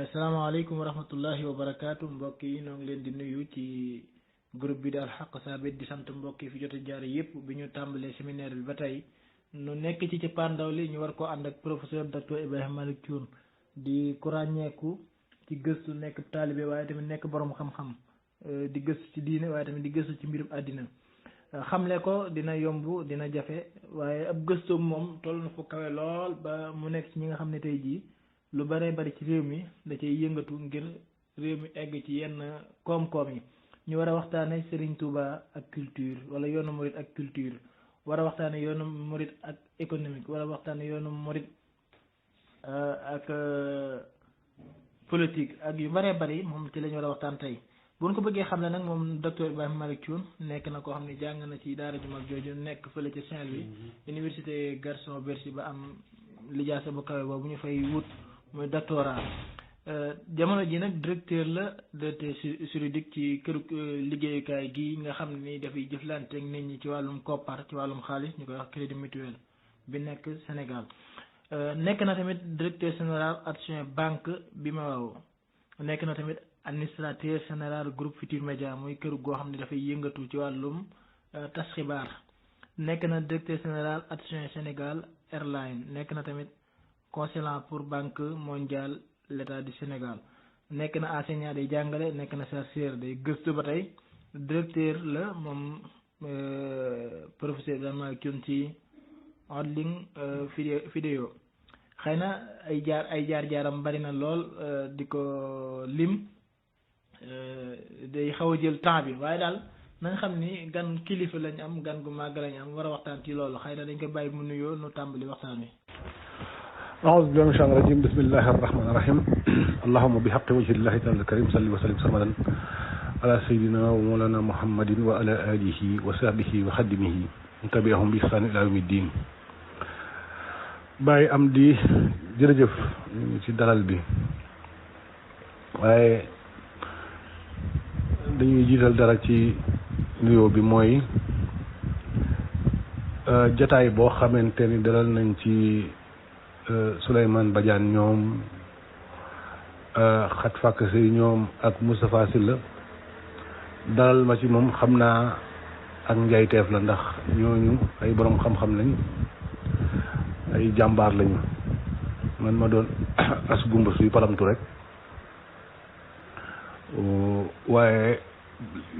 asalaamaaleykum wa rahmatullahi wa barakaatu mbokk yi ñoo ngi leen di nuyu ci groupe bi di Al Haq Sabit di sant mbokk yi fi jot a jaar yëpp bi ñu tàmbalee séminaire bi ba tey nu nekk ci pandaw li ñu war koo ànd ak professeur docteur Ibrahima Malick Thioune di ku ràññeeku ci gëstu nekk taalibe waaye tamit nekk borom xam-xam di gëstu ci diine waaye tamit di gëstu ci mbirum àddina xamle ko dina yomb dina jafe waaye ab gëstoom moom toll na fu kawe lool ba mu nekk ci ñi nga xam ne tey jii lu bare bari ci réew mi da cay yëngatu ngir réew mi egg ci yenn koom-koom yi ñu war a waxtaane Serigne Touba ak culture wala yoonu murit ak culture war a waxtaane yoonu murit ak économique war a waxtaane yoonu murit ak politique ak yu bare bari moom ci la ñu war a waxtaan tey bu ñu ko bëggee xam ne nag moom docteur Ibrahima Malick Thioune nekk na koo xam ne jàng na ci daara ju mag jooju nekk fële ci Saint-Louis université Gaston Berger ba am lijaasa bu kawe boobu ñu fay wut muy doctorat jamono ji nag directeur la directeur juridique ci këru liggéeyukaay gi nga xam ni dafay jëflante ak nit ñi ci wàllum koppar ci wàllum xaalis ñu koy wax crédit mutuel bi nekk Sénégal nekk na tamit directeur général adjoint banque bi ma waaw nekk na tamit administrateur général groupe Futurs Médias muy këru goo xam ne dafay yëngatu ci wàllum tas xibaar nekk na directeur général adjoint Sénégal Airlines nekk na tamit consulat pour banque mondiale l'état du Sénégal nekk na enseignant day jàngale nekk na chercheur day gëstu ba tey directeur la moom professeur Ibrahima Thioune ci Odling vidéo xëy na ay jaar-jaaram bari na lool di ko lim day xaw a jël temps bi waaye daal na nga xam ni gan kilifa lañ am gan gu màgg lañ am war a waxtaan ci loolu xëy na dañ ko bàyyi mu nuyoo nu tàmbali waxtaan wi. أعوذ بالله من الشيطان الرجيم بسم الله الرحمن الرحيم اللهم بحق وجه الله تعالى الكريم صل وسلم سرمدا على سيدنا ومولانا محمد وعلى آله وصحبه وخدمه تبعهم بإحسان إلى يوم الدين Baye Amdi jërëjëf ci dalal bi waaye dañuy jiital dara ci nuyoo bi mooy jataay boo xamante ni dalal nañ ci Souleymane Badiane ñoom Xat Fakk Sey ñoom ak Moustapha Sylla dalal ma ci moom xam naa ak njayteef la ndax ñooñu ay borom xam-xam lañ ay jàmbaar lañu man ma doon as gumba suy palamtu rek waaye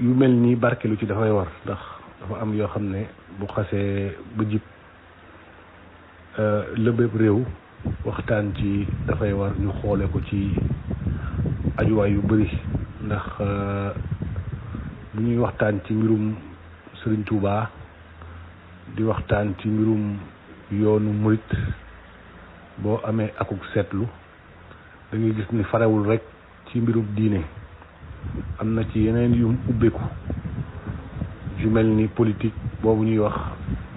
yu mel nii barkelu ci dafay war ndax dafa am yoo xam ne bu xasee ba jib lëbëb réew waxtaan ci dafay war ñu xoole ko ci ajuwaay yu bari ndax bu ñuy waxtaan ci mbirum Serigne Touba di waxtaan ci mbirum yoonu murit boo amee akuk seetlu da ngay gis ni farewul rek ci mbirum diine am na ci yeneen yu ubbeeku yu mel ni politique boobu ñuy wax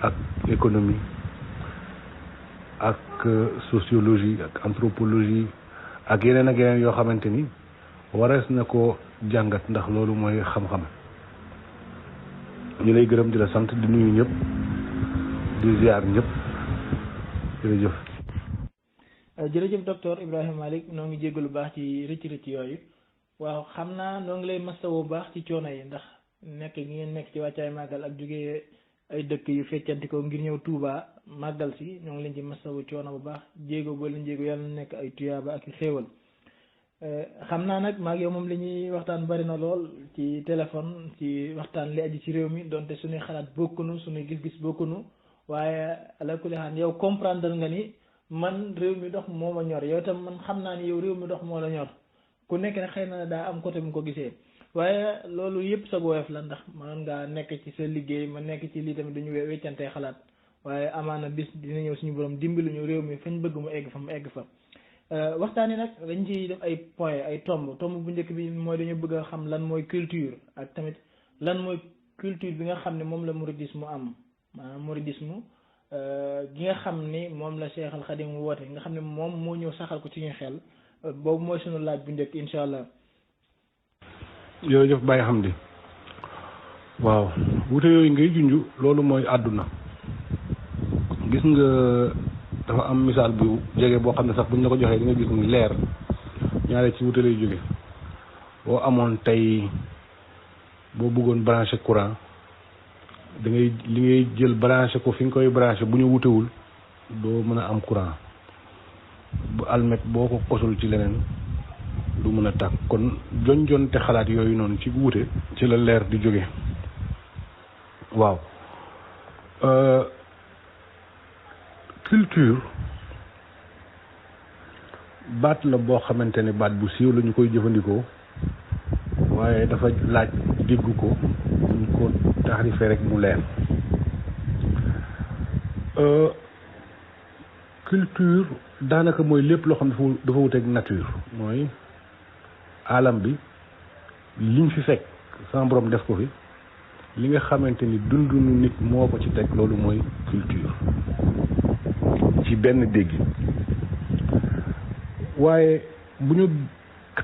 ak économie ak sociologie ak anthropologie ak yeneen yoo xamante ni warees na ko jàngat ndax loolu mooy xam-xam ñu lay gërëm di la sant di nuyu ñëpp di ziar ñëpp jërëjëf. jërëjëf docteur Ibrahima Malick noo ngi jéggalu baax ci rëcc yooyu waaw xam naa noo ngi lay masawu baax ci coono yi ndax nekk gi ngeen nekk ci wàccaay màggal ak jógee ay dëkk yu feccanti ko ngir ñëw Touba màggal si ñoo ngi leen ci masawu coono bu baax jéego ba leen jéego yàlla nekk ay tuyaaba ak xéewal xam naa nag maag yow moom li ñuy waxtaan bari na lool ci téléphone ci waxtaan li aju ci réew mi donte suñuy xalaat bokkunu suñuy gis-gis bokkunu waaye ala kulli xaal yow comprendre nga ni man réew mi dox moo ma ñor yow itam man xam naa ni yow réew mi dox moo la ñor ku nekk ne xëy na daa am côté mu ko gisee waaye loolu yëpp sa woyof la ndax man ngaa nekk ci sa liggéey ma nekk ci lii tamit duñu weccantee xalaat waaye amaana bis dina ñëw suñu borom dimbali ñu réew mi fañ bëgg mu egg fa waxtaan yi nag dañ ci def ay point ay tomb bu njëkk bi mooy dañu bëgg a xam lan mooy culture ak tamit lan mooy culture bi nga xam ne moom la mouridisme am maanaam mouridisme gi nga xam ni moom la Cheikh Al Khadim woote nga xam ne moom moo ñëw saxal ko ci ñu xel boobu mooy sunu laaj bu njëkk incha allah. jërëjëf Baye Hamdi waaw wute yooyu ngay junj loolu mooy àdduna gis nga dafa am misaal bu jege boo xam ne sax buñ la ko joxee di nga gis ni leer ñaare ci wute lay jóge boo amoon tey boo bëggoon branché courant da ngay li ngay jël branché ko fi nga koy branché bu ñu wutewul doo mën a am courant bu almet boo ko kosul ci leneen du mën a tàkk kon jon te xalaat yooyu noonu ci wute ci la leer di jóge waaw culture baat la boo xamante ne baat bu siiw la ñu koy jëfandikoo waaye dafa laaj dégg ko ñu ko taxrifee rek mu leer culture daanaka mooy lépp loo xam ne dafa wuteeg nature mooy alam bi liñ fi fekk sama borom def ko fi li nga xamante ni dundu nit moo ko ci teg loolu mooy culture ci benn dégg waaye bu ñu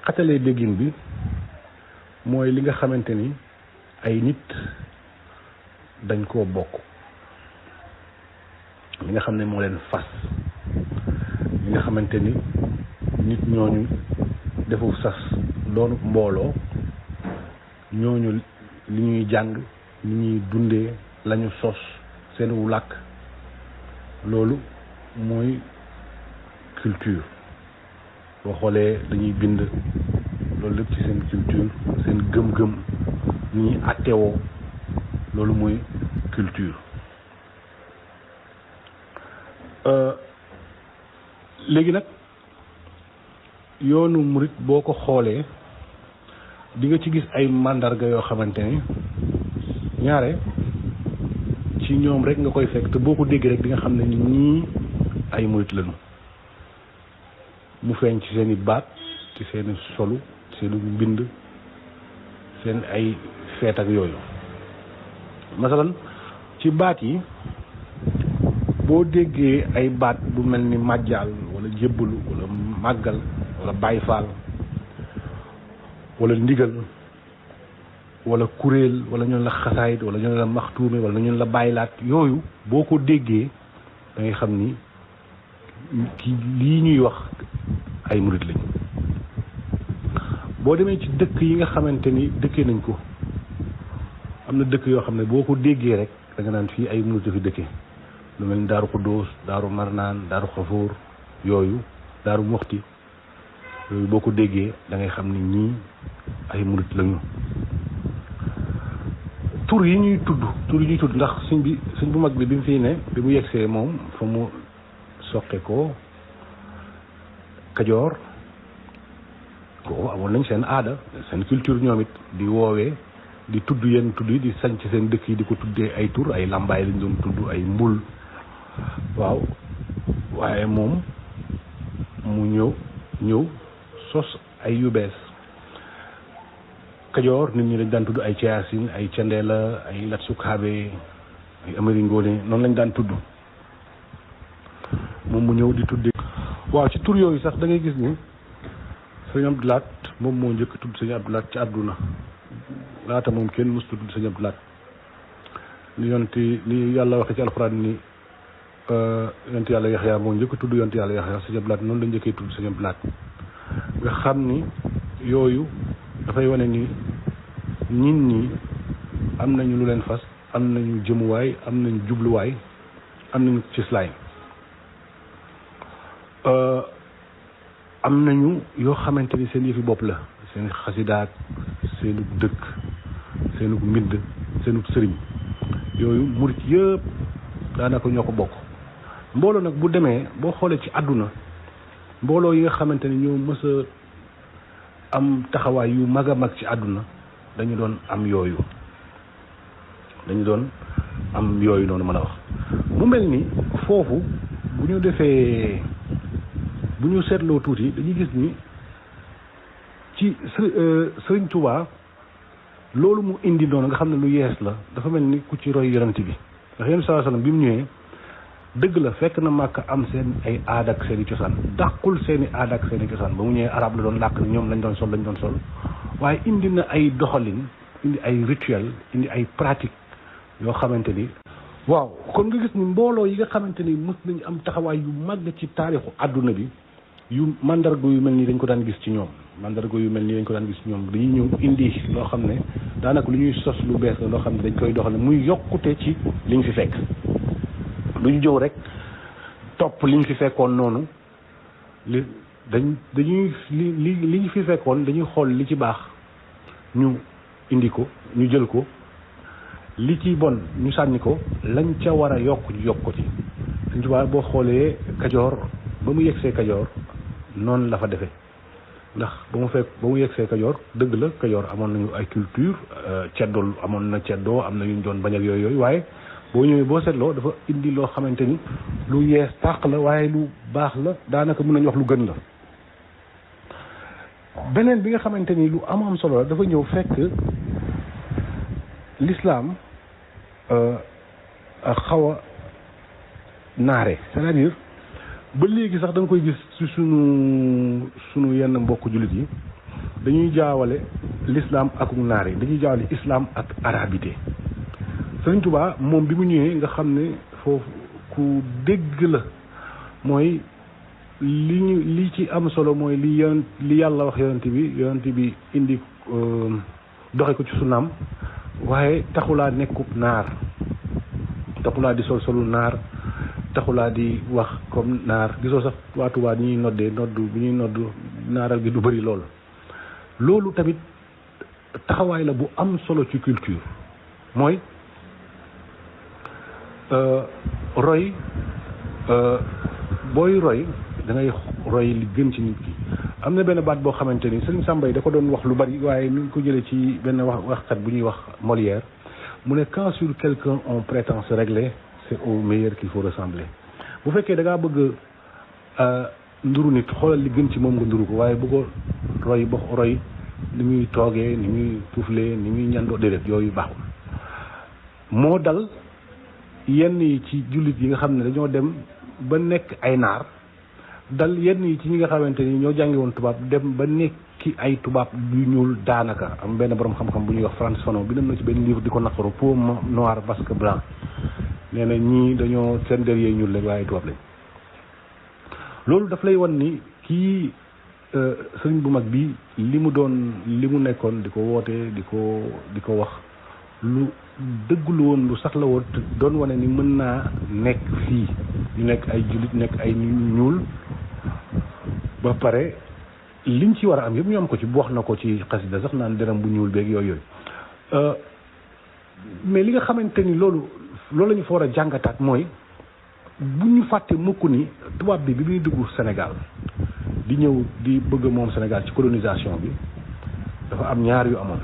xatalee déggin bi mooy li nga xamante ni ay nit dañ koo bokk li nga xam ne moo leen fas li nga xamante ni nit ñooñu defu sas doonu mbooloo ñooñu li ñuy jàng li ñuy dundee lañu sos seen wu làkk loolu mooy culture boo xoolee dañuy bind loolu lépp ci seen culture seen gëm-gëm ni ñuy attewoo loolu mooy culture léegi nag yoonu murit boo ko xoolee di nga ci gis ay màndarga yoo xamante ni ñaare ci ñoom rek nga koy fekk te boo ko déggee rek di nga xam ne ñii ay murit lañu mu feeñ ci seeni baat ci seeni solu seeni mbind seen ay feet ak yooyu masalan ci baat yi boo déggee ay baat bu mel ni màjjaal wala jébbalu wala màggal wala bayfaal wala ndigal wala kuréel wala ñun la xasaayit wala ñun la maxtuume wala ñun la baylaat yooyu boo ko déggee da ngay xam ni ki lii ñuy wax ay murit lañ boo demee ci dëkk yi nga xamante ni dëkkee nañ ko am na dëkk yoo xam ne boo ko déggee rek da nga naan fii ay murit fi dëkkee lu mel ni daaru Xuddoos daaru Marnaan daaru Xafoor yooyu daaru Muxti yooyu boo ko déggee da ngay xam ni ñii ay murit lañu tur yi ñuy tudd ndax sëñ bu mag bi mu fiy ne bi mu yegsee moom fa mu soqe ko Kajoor ko amoon nañ seen aada seen culture ñoom it di woowee di tudd yenn tudd yi di sanc seen dëkk yi di ko tuddee ay tur ay lambaay lañ doon tudd ay mbul waaw waaye moom mu ñëw sos ay yu bees Kajoor nit ñi dañ daan tudd ay Ceyaasin ay Cendeela ay Lat Sukaabe ay Amari Ngoone noonu lañ daan tudd moom mu ñëw di tudde waaw ci tur yooyu sax da ngay gis ni sëñ Abdou Lahat moom moo njëkk tudd sëñ Abdou Lahat ci àdduna laata moom kenn mës tudd sëñ Abdou Lahat li yàlla waxe ci alxuraan ni yonent yàlla Yaxya moo njëkk tudd yonent yàlla Yaxya sëñ Abdou Lahat noonu la njëkkee tudd sëñ Abdou Lahat nga xam ni yooyu dafay wane ni nit ñi am nañu lu leen fas am nañu jëmuwaay am nañu jubluwaay am nañu cislaay am nañu yoo xamante ni seen yëfi bopp la seen xasidaat seenu dëkk seenu mbind seenu sëriñ yooyu murit yëpp daanaka ñoo ko bokk mbooloo nag bu demee boo xoolee ci àdduna mbooloo yi nga xamante ni ñoo mës a am taxawaay yu mag a mag ci àdduna dañu doon am yooyu noonu mën a wax mu mel ni foofu bu ñu seetloo tuuti dañuy gis ni ci Sëriñ Tuubaa loolu mu indi noonu nga xam ne lu yees la dafa mel ni ku ci roy yonent bi ndax yonent sallallahu alayhi wasallam bi mu ñëwee dëgg la fekk na Màkka am seen ay aada ak seen i cosaan dàqul seen i aada ak seen i cosaan ba mu ñëwee arab la doon làkk ñoom lañ doon sol waaye indi na ay doxalin indi ay rituel indi ay pratique yoo xamante ni waaw kon nga gis ni mbooloo yi nga xamante ni mës nañu am taxawaay yu màgg ci taarixu àdduna bi yu mandarga yu mel nii dañ ko daan gis ci ñoom dañuy ñëw indi loo xam ne daanaka lu ñuy sos lu bees la loo xam ne dañ koy doxale muy yokkute ci liñ fi fekk lu ñu jëw rek topp liñ fi fekkoon noonu li ñu fi fekkoon dañuy xool li ci baax ñu indi ko ñu jël ko li ci bon ñu sànni ko lañ ca war a yokk ñu yokk ko ci Sëñ Tuubaa boo xoolee Kajoor ba mu yegsee Kajoor noonu la fa defee ndax ba mu yegsee Kajoor dëgg la Kajoor amoon nañu ay culture ceddol amoon na ceddoo am na ñu doon bañ ak yooyu waaye boo ñëwee boo seetloo dafa indi loo xamante ni lu yees tàq la waaye lu baax la daanaka mën nañu wax lu gën la beneen bi nga xamante ni lu am solo la dafa ñëw fekk l'islam xaw a naare c'est-à-dire ba léegi sax da nga koy gis ci sunu yenn mbokk jullit yi dañuy jaawale l'islam ak naare dañuy jaawale islam ak arabité Sëriñ Tuubaa moom bi mu ñëwee nga xam ne foofu ku dégg la mooy li ci am solo mooy li yàlla wax yonent bi indi doxe ko ci sunaam waaye taxulaa nekkub naar taxulaa di solu naar taxulaa di wax comme naar gisoo sax waa Tuubaa ñuy noddee bi ñuy nodd naaral gi du bëri loolu tamit taxawaay la bu am solo ci culture mooy roy booy roy da ngay roy li gën ci nit ki am na benn baat boo xamante ni Sëriñ Sàmba yi da ko doon wax lu bari waaye mi ngi ko jëlee ci benn waxkat bu ñuy wax Molière mu ne quand sur quelqu'un on prétend se régler c'est au meilleur qu'il faut ressembler bu fekkee da ngaa bëgg nduru nit xoolal li gën ci moom nga nduru ko waaye bu ko roy ni muy toogee ni muy tuuflee ni muy ñandoo déedéet yooyu baaxul moo dal yenn yi ci jullit yi nga xam ne dañoo dem ba nekk ay naar dal yenn yi ci ñi nga xamante ni ñoo jàngi woon tubaab dem ba nekki ay tubaab yu ñuul daanaka am benn borom xam-xam bu ñuy wax Francis Fanon bi dem na ci benn livre di ko naqaru peau noir basque blanc nee na ñii dañoo seen der yee ñuul lañ waaye tubaab lañ loolu daf lay wan ni kii sëriñ bu mag bi li mu nekkoon di ko wootee di ko wax lu dëggul woon lu sax la woon doon wane ni mën naa nekk fii ñu nekk ay jullit nekk ay ñuul ba pare liñ ci war a am yëpp ñu am ko ci bu wax na ko ci xasida sax naan deram bu ñuul beeg yooyu mais li nga xamante ni loolu la ñu fa war a jàngataat mooy bu ñu fàtte mukk ni tubaab bi muy dugg Sénégal di ñëw di bëgg moom Sénégal ci colonisation bi dafa am ñaar yu amoon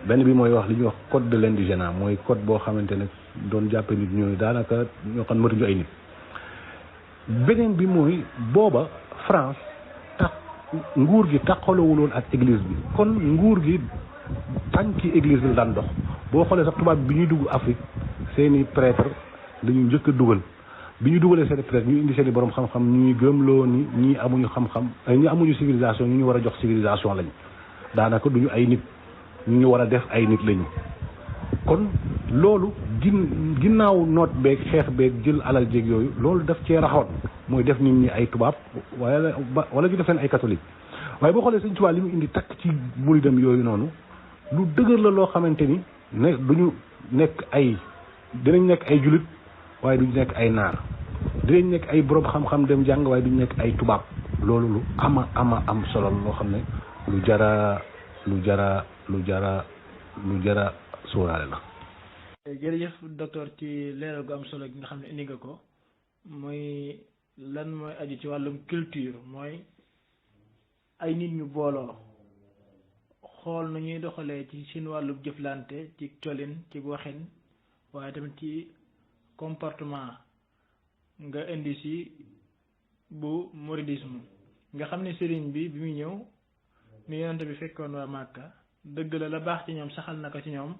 benn bi mooy wax li ñuy wax code de l'indigénat mooy code boo xamante ne doon jàppe nit ñooyu daanaka ñoo xam matuñu ay nit beneen bi mooy booba France nguur gi taxalawuloon ak église bi kon nguur gi tànki église bi la daan dox boo xoolee sax tubaab bi ñuy dugg Afrique seeni prêtre dañu njëkk a dugal bi ñu dugalee seeni prêtre ñu indi seeni borom xam-xam ñuy gëmloo ni ñii amuñu xam-xam ñi amuñu civilisation ñu war a jox civilisation lañ daanaka duñu ay nit ñu war a def ay nit lañu kon loolu ginnaaw noot beeg xeex beeg jël alal jéeg yooyu loolu daf cee raxoon mooy def nit ñi ay tubaab wala ñu def leen ay catholique waaye boo xoolee Sëñ Tuubaa li mu indi takk ci muridam yooyu noonu lu dëgër la loo xamante ni ne duñu nekk dinañ nekk ay julit waaye duñu nekk ay naar dinañ nekk ay borom xam-xam dem jàng waaye duñu nekk ay tubaab loolu lu am solo loo xam ne lu jara sóoraale la. jërëjëf docteur ci leeral gu am solo gi nga xam ne indi nga ko mooy lan mooy aju ci wàllum culture mooy ay nit ñu booloo xool na ñuy doxalee ci seen wàllum jëflante ci colin ci waxin waaye tamit ci comportement nga indi si bu mouridisme nga xam ne sëriñ bi muy ñëw ni yonent bi fekkoon waa Màkka dëgg la baax ci ñoom saxal na ko ci ñoom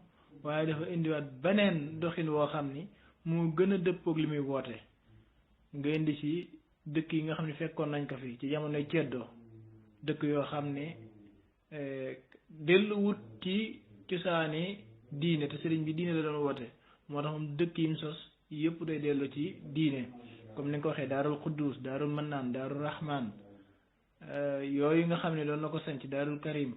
waaye dafa indiwaat beneen doxin woo xam ni moo gën a dëppoog li muy woote nga indi si dëkk yi nga xam ne fekkoon nañ ko fi ci jamonoy ceddoo dëkk yoo xam ne delluwut ci cosaani diine te sëriñ bi diine la doon woote moo tax moom dëkk yi mu sos yëpp day dellu ci diine comme ni nga ko waxee daarul Quddus daarul Mannaan daarul Rahman yooyu nga xam ne doon na ko sanc daarul Karim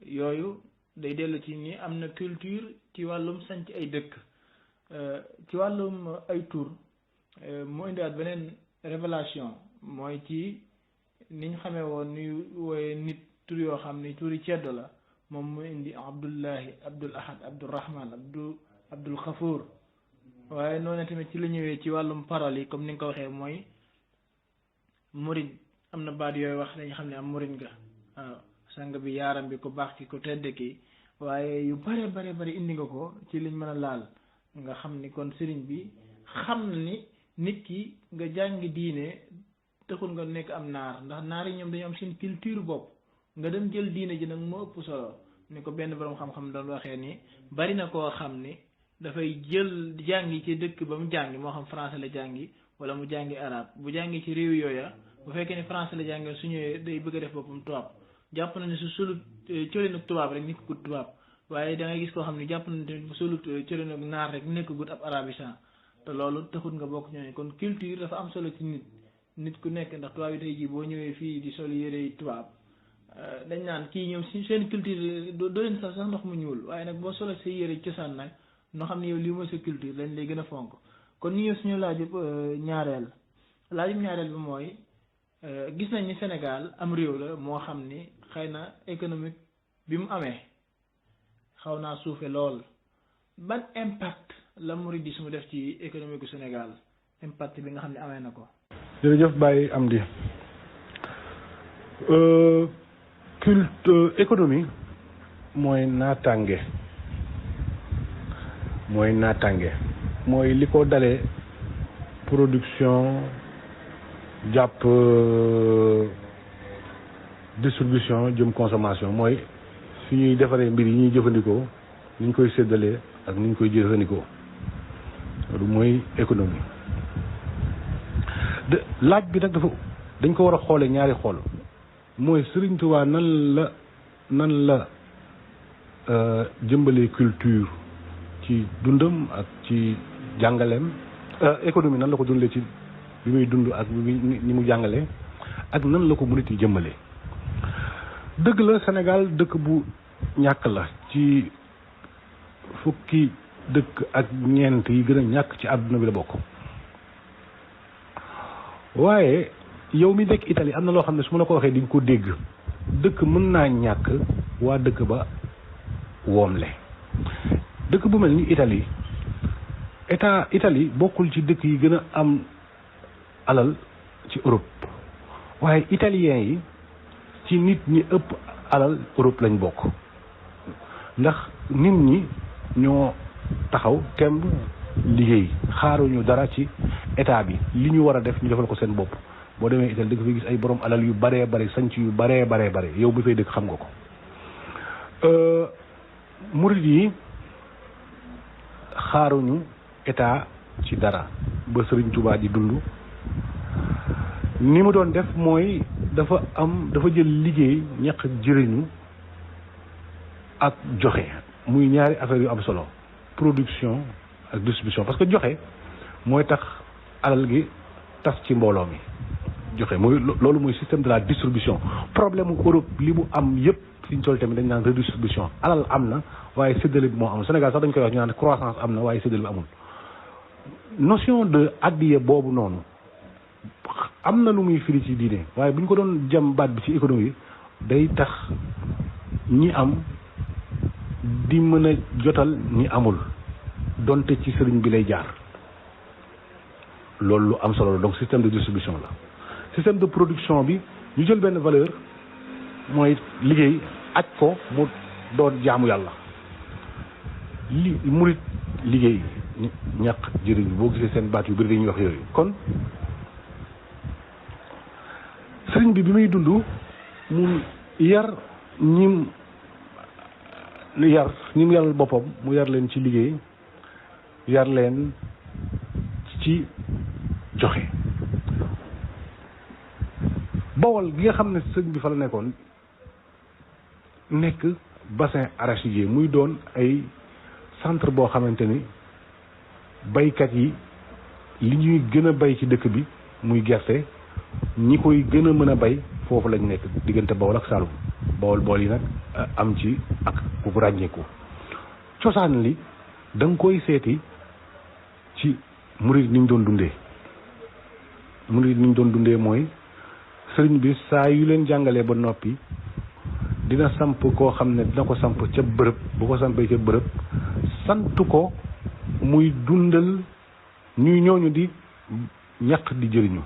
yooyu day dellu ci ni am na culture ci wàllum sanc ay dëkk ci wàllum ay tur mu indiwaat beneen révélation mooy ci niñ xamee woon ni wooye nit tur yoo xam ni turi ceddo la moom mu indi Abdullahi Abdul Ahad Abdul Rahman Abdul Xafuur waaye noonu tamit ci la ñëwee ci wàllum parole yi comme ni nga ko waxee mooy murid am na baat yooyu wax dañu xam ne am murid nga waaw sang bi yaaram bi ku baax ki ku tedd ki waaye yu bare bare indi nga ko ci liñ mën a laal nga xam ni kon sëriñ bi xam na ni nit ki nga jàngi diine taxul nga nekk am naar ndax naar yi ñoom dañu am seen culture bopp nga dem jël diine ji nag moo ëpp solo ni ko benn borom xam-xam doon waxee ni bari na koo xam ni dafay jël jàngi ci dëkk ba mu jàngi moo xam français la jàngi wala mu jàngi arabe bu jàngi ci réew yooya bu fekkee ni français la jàngi su ñëwee day bëgg a def boppam tubaab jàpp na ne su sulut colinug tubaab rek nekk gut tubaab waaye da ngay gis koo xam ne jàpp na ne tamit bu sulut colinug naar rek nekk gut ab arabisant te loolu taxut nga bokk ñooñu kon culture dafa am solo ci nit ku nekk ndax tubaab yi tey jii boo ñëwee fii di sol yére tubaab dañ naan kii ñoom si seen culture doo leen sax ndox mu ñuul waaye nag boo solo sa yére cosaan nag noo xam ne yow lii mooy sa culture dañ lay gën a fonk kon ñu ñëw suñu laajub ñaareel bi mooy gis nañ ni Sénégal am réew la moo xam ni xëy na économique bi mu amee xaw naa suufe lool ban impact la mouridisme def ci économique gu Sénégal impact bi nga xam ne amee na ko. jërëjëf Baye Amdi économie mooy naataange mooy li ko dalee production jàpp distribution jëm consommation mooy fi ñuy defaree mbir yi ñuy jëfandikoo ni ñu koy séddalee ak ni ñu koy jëfandikoo loolu mooy économie laaj bi nag dañ ko war a xoole ñaari xool mooy Sëriñ Tuubaa nan la jëmbalee culture ci dundam ak ci jàngaleem économie nan la ko dundalee ci bi muy dund ak ni mu jàngalee ak nan la ko murit yi jëmbalee dëgg la Sénégal dëkk bu ñàkk la ci fukki dëkk ak ñeent yi gën a ñàkk ci àdduna bi la bokk waaye yow mi nekk Italie am na loo xam ne su ma la ko waxee di nga ko dégg dëkk mën naa ñàkk waa dëkk ba woomle dëkk bu mel ni Italie Italie bokkul ci dëkk yi gën a am alal ci Europe waaye italiens yi ci nit ñi ëpp alal Europe lañ bokk ndax nit ñi ñoo taxaw temb liggéey xaaruñu dara ci état bi li ñu war a def ñu defal ko seen bopp boo demee Italie da nga fi gis ay borom alal yu baree bare sanc yu baree bare yow bi fay dëkk xam nga ko murid yi xaaruñu état ci dara ba Sëriñ Tuubaa di dund ni mu doon def mooy dafa jël liggéey ñaq jëriñu ak joxe muy ñaari affaire yu am solo production ak distribution parce que joxe mooy tax alal gi tas ci mbooloo mi joxe mooy loolu mooy système de la distribution problème mu Europe li mu am yëpp fiñ toll tamit dañ naan redistribution alal am na waaye séddale bi moo amul Sénégal sax dañ koy wax ñu naan croissance am na waaye séddale bi amul notion de addiye boobu noonu am na lu muy firi ci diine waaye bu ñu ko doon jëm baat bi ci économie day tax ñi am di mën a jotal ñi amul donte ci sëriñ bi lay jaar loolu lu am solo la donc système de distribution la système de production bi ñu jël benn valeur mooy liggéey aj ko mu doon jaamu yàlla murit liggéey ñàkk jëriñ boo gisee seen baat yu bëri dañuy wax yooyu kon sëriñ bi muy dund mu yar ñim yaral boppam mu yar leen ci liggéey yar leen ci joxe Bawol gi nga xam ne sëriñ bi fa la nekkoon nekk bassin arachidier muy doon ay centre boo xamante ni baykat yi li ñuy gën a bay ci dëkk bi muy gerte ñi koy gën a mën a bay foofu lañ nekk diggante Bawol ak Saloum Bawol yi nag am ci ak ku ràññeeku cosaan li da nga koy seeti ci murid niñ doon dundee mooy sëriñ bi saa yu leen jàngalee ba noppi dina samp koo xam ne dina ko samp ca bërëb bu ko sampee ca bërëb sant ko muy dundal ñooñu di ñaq di jëriñu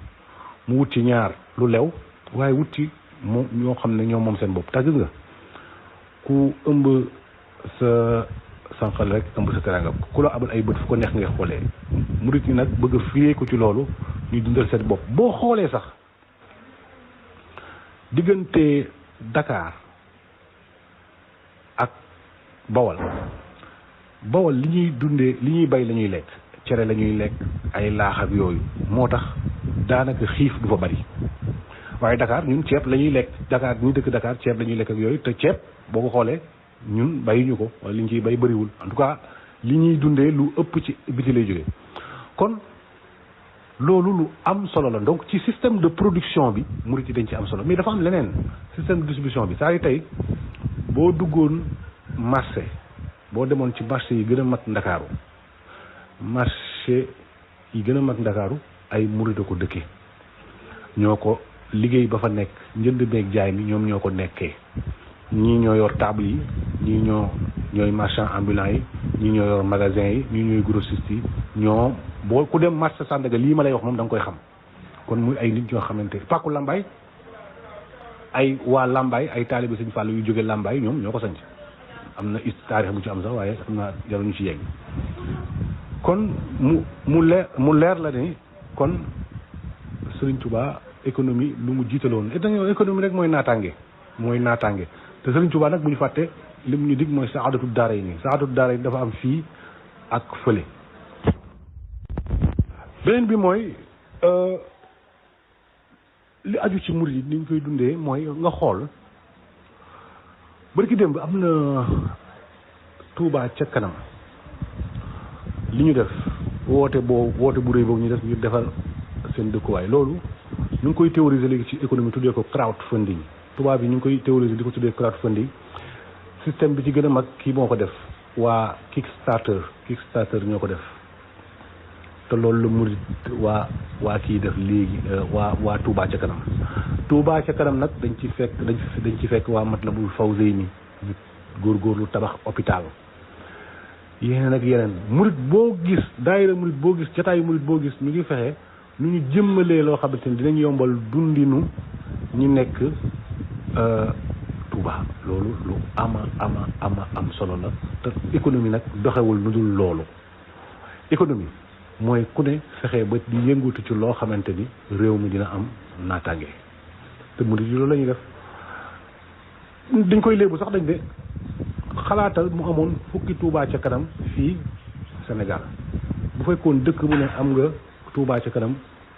mu wut ci ñaar lu lew waaye wut ci moom ñoo xam ne ñoom moom seen bopp tax gis nga ku ëmb sa sànqal rek ëmb sa teranga ku la abal ay bët fu ko neex ngay xoolee murit yi nag bëgg a fiyee ko ci loolu ñuy dundal seen bopp boo xoolee sax diggante Dakar ak Bawol li ñuy dundee li ñuy bay la ñuy lekk cere la ñuy lekk ay laax ak yooyu moo tax daanaka xiif du fa bari waaye Dakar ñun ceeb la ñuy lekk Dakar ñu dëkk Dakar ceeb la ñuy lekk ak yooyu te ceeb boo ko xoolee ñun bayuñu ko wala li ñu ciy bay bëriwul en tout cas li ñuy dundee lu ëpp ci biti lay jógee kon loolu lu am solo la donc ci système de production bi murit yi dañ ci am solo mais dafa am leneen système de distribution bi c'est-à-dire tey boo duggoon marché boo demoon ci marché yi gën a mag Ndakaaru ay murit a ko dëkke ñoo ko liggéey ba fa nekk njënd meeg jaay mi ñoom ñoo ko nekkee ñii ñoo yor table yi ñii ñooy marchand ambulant yi ñii ñoo yor magasin yi ñii ñooy grossiste yi ñoo boo ku dem marché Sandaga lii ma lay wax moom da nga koy xam kon muy ay nit ñoo xamante pàkku Lambaay ay waa Lambaay ay taalibe Sëñ Fall yu jóge Lambaay ñoom ñoo ko sanc am na taarix bu ci am sax waaye xam naa jaruñu ci yegg kon mu leer la ne kon Sëriñ Touba économie lu mu jiitaloon économie rek mooy naataange te Sëriñ Touba nag bu ñu fàtte li mu ñu dig mooy saadatu daarayni dafa am fii ak fële. beneen bi mooy li aju ci murid yi ni ñu koy dundee mooy nga xool bari ki démb am na Touba ca kanam li ñu def woote bu rëy boobu ñu def ñu defal seen dëkkuwaay loolu ñu ngi koy théoriser léegi ci économie tuddee ko crowdfunding tubaab bi ñu ngi koy théoriser di ko tuddee crowdfunding système bi ci gën a mag kii moo ko def waa Kickstarter ñoo ko def te loolu la murid waa kii def léegi waa Touba ca kanam nag dañ ci fekk waa Matlabul Fawzayni ñu góorgóorlu tabax hôpital yeneen ak yeneen murid boo gis daayira murid boo gis jataayu murid boo gis ñu ngi fexe nu ñu jëmmalee loo xamante ni dinañ yombal dundinu ñi nekk Touba loolu lu am solo la te économie nag doxewul lu dul loolu économie mooy ku ne fexe ba di yëngutu ci loo xamante ni réew mi dina am naataange te murid yi loolu la ñuy def dañ koy léebu sax dañ de xalaatal mu amoon fukki Touba ca kanam fii Sénégal bu fekkoon dëkk mu ne am nga Touba ca kanam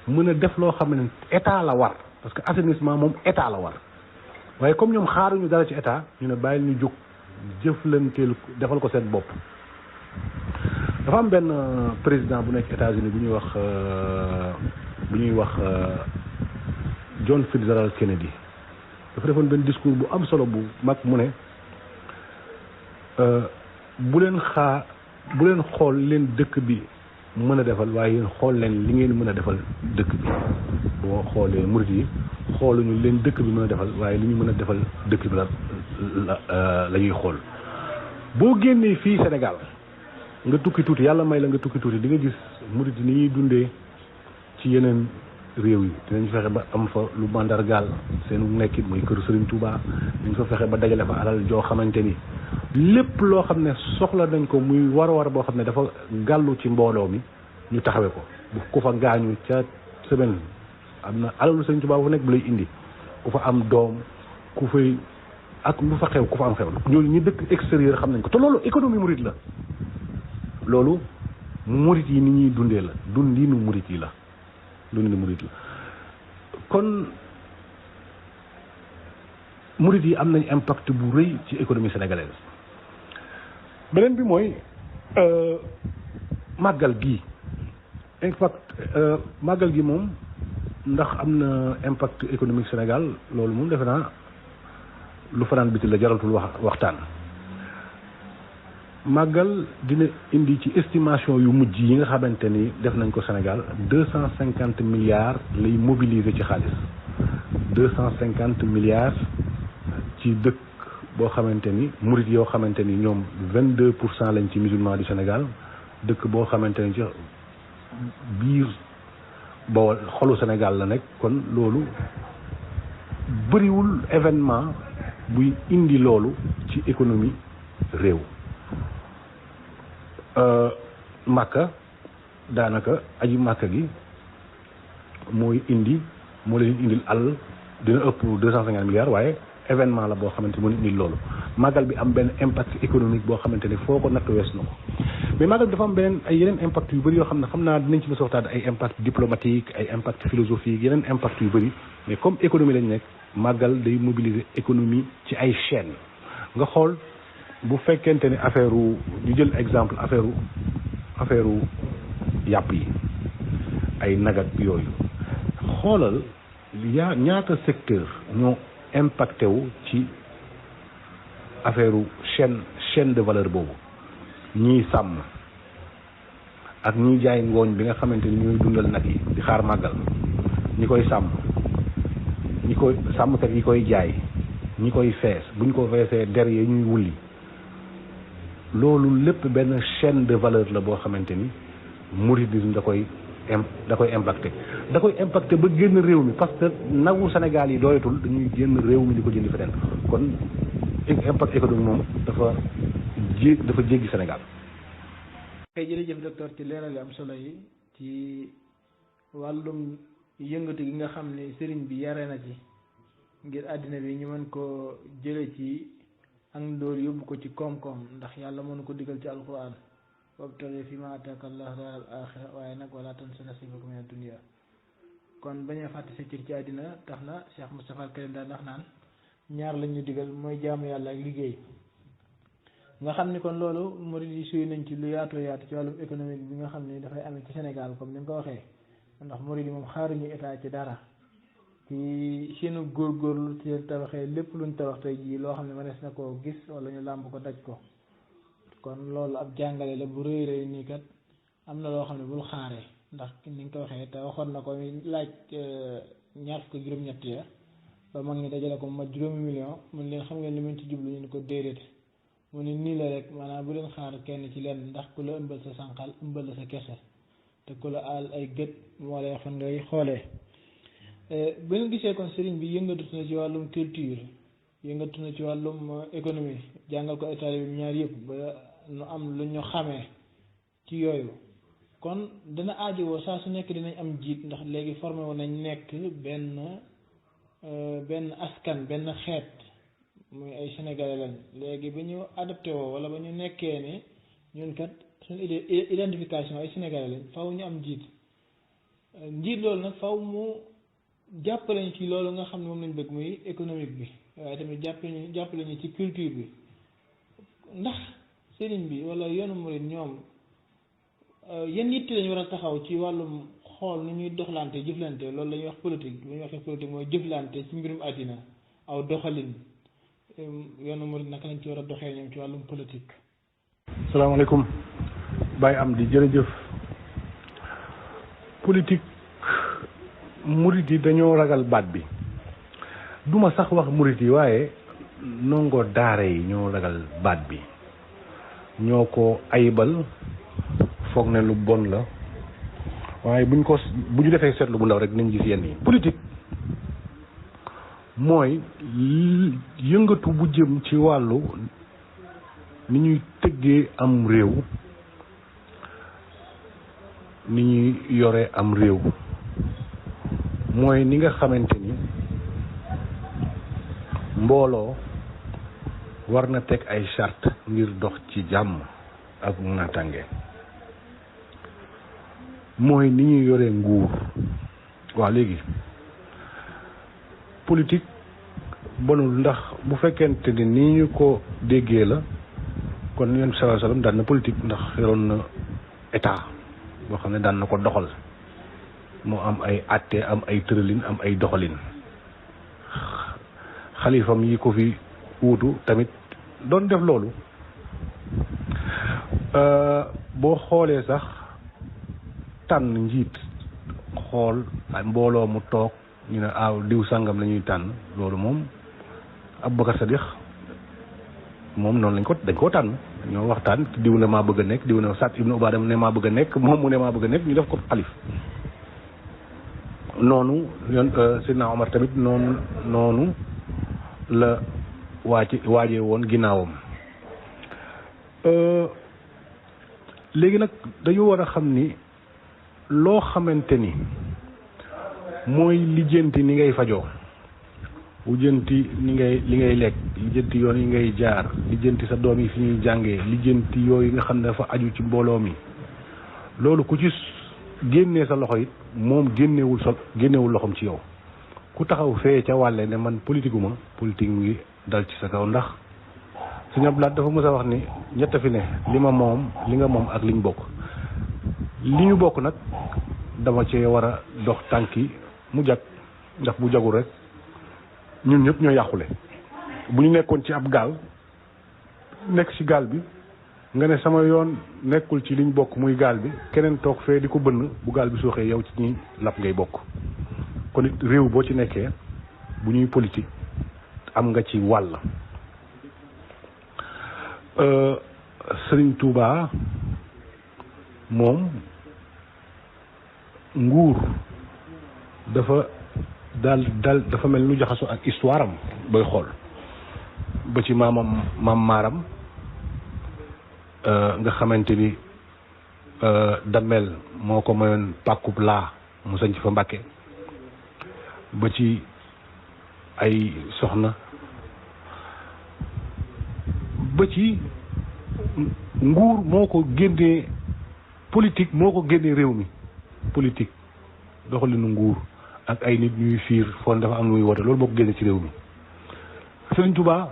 mën a def loo xam ne état la war parce que assainissement moom état la war waaye comme ñoom xaaruñu dara ci état ñu ne bàyyil ñu jóg jëflanteel defal ko seen bopp. dafa am benn président bu nekk États-Unis bu ñuy wax John Fitzgerald Kennedy dafa defoon benn discours bu am solo bu mag mu ne bu leen xool leen dëkk bi mën a defal waaye yéen xool leen li ngeen mën a defal dëkk bi boo xoolee murid yi xooluñu leen dëkk bi mën a defal waaye li ñu mën a defal dëkk bi la ñuy xool boo génnee fii Sénégal nga tukki tuuti yàlla may la nga tukki tuuti di nga gis murid yi ni ñuy dundee ci yeneen réew yi dinañ fexe ba am fa lu mandargaal seenu nekkit muy kër Serigne Touba dañ fa fexe ba dajale fa alal joo xamante ni lépp loo xam ne soxla nañ ko muy war boo xam ne dafa gàllu ci mbooloo mi ñu taxawee ko bu ku fa gaañu ca semaine am na alalu Serigne Touba fu nekk bu lay indi ku fa am doom ku fay ak lu fa xew ku fa am xew ñooñu ñi dëkk extérieur xam nañ ko te loolu économie murid la loolu murid yi ni ñuy dundee la dundinu murid yi la kon murid yi am nañ impact bu rëy ci économie sénégalaise beneen bi mooy màggal gii impact màggal gi moom ndax am na impact économique Sénégal loolu moom defe naa lu fanaan biti la jaratul waxtaan. màggal dina indi ci estimation yu mujj yi nga xamante ni def nañ ko Sénégal 250 milliards lay mobiliser ci xaalis 250 milliards ci dëkk boo xamante ni murit yoo xamante ni ñoom 22% lañ ci musulman du Sénégal dëkk boo xamante ni ci biir Bawol xolu Sénégal la nekk kon loolu bëriwul événement buy indi loolu ci économie réew. Màkka daanaka aji màkka gi moo leen indil àll dina ëpp 250 milliards waaye événement la boo xamante moo indil loolu màggal bi am benn impact économique boo xamante ni foo ko natt wees na ko mais màggal bi dafa am beneen ay yeneen impact yu bëri yoo xam ne xam naa dinañ ci mos a waxtaan ay impact diplomatique ay impact philosophique yeneen impact yu bëri mais comme économie lañ nekk màggal day mobiliser économie ci ay chaînes nga xool bu fekkente ni affaire ñu jël exemple affaire yàpp yi ay nag ak yooyu xoolal ñaata secteur ñoo impacté wu ci affaire chaîne de valeur boobu ñii sàmm ak ñiy jaay ngooñ bi nga xamante ni ñooy dundal nag yi di xaar màggal ñi koy sàmm ñi koy sàmmkat yi koy jaay ñi koy fees buñ ko feesee der yi ñuy wulli loolu lépp benn chaîne de valeur la boo xamante ni mouridisme da koy impacté ba génn réew mi parce que nagu Sénégal yi dooyatul dañuy génn réew mi di ko jëndi feneen kon impact économique moom dafa jéggi Sénégal. kay jërëjëf docteur ci leeral yu am solo yi ci wàllum yëngatu gi nga xam ne sëriñ bi yare na ci ngir àddina bi ñu mën ko jële ci ak ndóol yóbbu ko ci koom-koom ndax yàlla mënu ko digal ci alquran wabtaghi fiimaa aataaka Allaahu daaral aaxira waaye nag wala tansa nasiibaka mina dunya kon bañ a fàtte sa cër ci àddina tax na Cheikh Moustapha Al Karim daan wax naan ñaar lañ ñu digal mooy jaamu yàlla ak liggéey nga xam ni kon loolu murid yi suy nañ ci lu yaatoo yaatu ci wàllum économique bi nga xam ni dafay amee ci Sénégal comme ni nga ko waxee ndax murid yi moom xaaruñu état ci dara ci seenu góorgóorlu ci tabaxee lépp luñ tabax tey jii loo xam ne mënees na koo gis wala ñu làmb ko daj ko kon loolu ab jàngale la bu rëy rëy nii kat am na loo xam ne bul xaaree ndax ni nga ko waxee te waxoon na ko laaj ñaar fukk juróom-ñett ya ba mag ñi dajale ko ma juróomi million mun leen xam ngeen li mën ci jublu ñu ko déedéet mu ne nii la rek maanaam bu leen xaar kenn ci lenn ndax ku la ëmbal sa sànqal ëmbal la sa kese te ku la aal ay gët moo lay fan ngay xoolee ba nga gisee kon sëriñ bi yëngatu na ci wàllum culture yëngatu na ci wàllum économie jàngal ko état bi ñaar yëpp ba nu am lu ñu xamee ci yooyu kon dana aajowoo saa su nekk dinañ am jiit ndax léegi formé woon nañ nekk benn askan benn xeet muy ay sénégalais lañ léegi ba ñu adapté woo wala ba ñu nekkee ne ñun kat suñu identification ay sénégalais lañ faw ñu am njiit loolu nag faw mu jàppale ñu ci loolu nga xam ne moom lañ bëgg muy économique bi waaye tamit jàppale ñu ci culture bi ndax sëriñ bi wala yoonu murid ñoom yan yitte lañu war a taxaw ci wàllum xool ni ñuy doxlante jëflante loolu la ñuy wax politique bu ñuy waxee politique mooy jëflante ci mbirum àddina aw doxalin yoonu murid naka lañ ci war a doxee ñoom ci wàllum politique. salaamaaleykum Baye Amdi jërëjëf. politique murid yi dañoo ragal baat bi duma sax wax murid yi waaye nongo daara yi ñoo ragal baat bi ñoo ko ayibal foog ne lu bon la waaye bu ñu defee seetlu bu ndaw rek nañ gis yenn yi. politique mooy yëngatu bu jëm ci wàllu ni ñuy tëggee am réew ni ñuy yore am réew mooy ni nga xamante ni mbooloo war na teg ay charte ngir dox ci jàmm ak naataange mooy ni ñuy yore nguur. waaw léegi politique bonul ndax bu fekkente ni nii ñu ko déggee la kon yonent bi sallallahu alayhi wasallam daan na politique ndax yoroon na état boo xam ne daan na ko doxal moo am ay àtte am ay tëralin am ay doxalin xalifam yi ko fi wuutu tamit doon def loolu boo xoolee sax tànn njiit xool ay mbooloo mu toog ñu ne aaw diw sàngam la ñuy tànn loolu moom Aboubacar Sadiq moom noonu dañ koo tànn ñoo waxtaan diw ne maa bëgg a nekk diw ne Saad ibnu Ubaada ne maa bëgg a nekk moom mu ne maa bëgg a nekk ñu def ko xalif noonu yoon Seydina Omar tamit noonu la waajee woon ginnaawam léegi nag dañu war a xam ni loo xamante ni mooy lijjanti ni ngay fajoo lijjanti li ngay lekk lijjanti yoon yi ngay jaar lijjanti sa doom yi fi ñuy jàngee lijjanti yooyu nga xam ne dafa aju ci mbooloo mi loolu ku ci génnee sa loxo it moom génnewul loxoom ci yow ku taxaw fee ca wàlle ne man politique mu ngi dal ci sa kaw ndax Sëñ Abdou Lahad dafa mës a wax ni ñett fi ne li ma moom li nga moom ak liñ bokk li ñu bokk nag dama cee war a dox tànki mu jag ndax bu jagul rek ñun ñëpp ñoo yàqule bu ñu nekkoon ci ab gaal nekk ci gaal bi nga ne sama yoon nekkul ci liñ bokk muy gaal bi keneen toog fee di ko bënn bu gaal bi suuxee yow ci ñi lapp ngay bokk kon it réew boo ci nekkee bu ñuy politique am nga ci wàll Sëriñ Tuubaa moom nguur dafa dafa mel lu jaxasoo ak histoire am booy xool ba ci maam maaram nga xamante ni Damel moo ko mayoon pàkkub laa mu sañ ci fa Mbàkke ba ci ay soxna ba ci nguur moo ko génnee politique moo ko génnee réew mi politique doxalinu nguur ak ay nit ñuy fiir foon dafa am lu muy woote loolu moo ko génne ci réew mi Sëriñ Tuubaa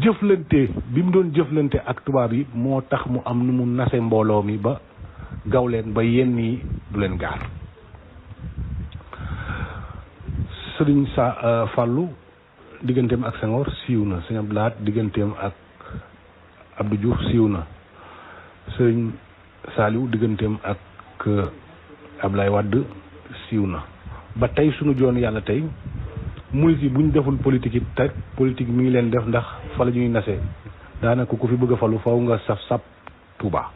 jëflante bi mu doon jëflante ak tubaab yi moo tax mu am nu mu nase mbooloo mi ba gaw leen ba yenn yi du leen gaar Sëriñ Fàllu digganteem ak Senghor siiw na Sëriñ Abdou Lahad digganteem ak Abdou Diouf siiw na Sëriñ Saaliw digganteem ak Ablaye Wade siiw na ba tey sunu joon yàlla tey murit yi bu ñu deful politique it tey politique mi ngi leen def ndax fa la ñuy nase daanaka ku fi bëgg a falu faw nga sap Touba.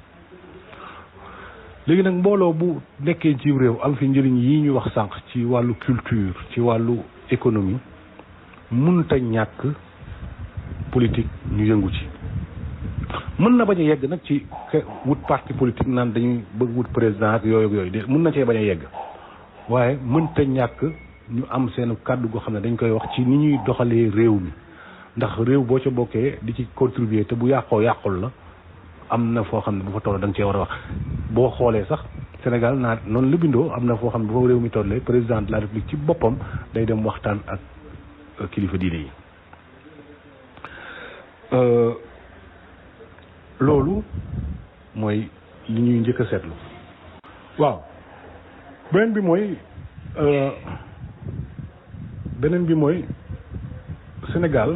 léegi nag mbooloo bu nekkee ci réew am fi njëriñ yi ñu wax sànq ci wàllu culture ci wàllu économie mënta ñàkk politique ñu yëngu ci mën na bañ a yegg nag ci wut parti politique naan dañuy bëgg wut président ak yooyu de mën na cee bañ a yegg waaye mënta ñàkk ñu am seen kàddu goo xam ne dañ koy wax ci ni ñuy doxalee réew mi ndax réew boo ca bokkee di ci contribuer te bu yàqul la am na foo xam ne bu fa toll da nga cee war a wax boo xoolee sax Sénégal noonu la bindoo am na foo xam ne bu fa réew mi tollee président de la République ci boppam day dem waxtaan ak kilifa diine yi loolu mooy li ñuy njëkk a seetlu waaw beneen bi mooy Sénégal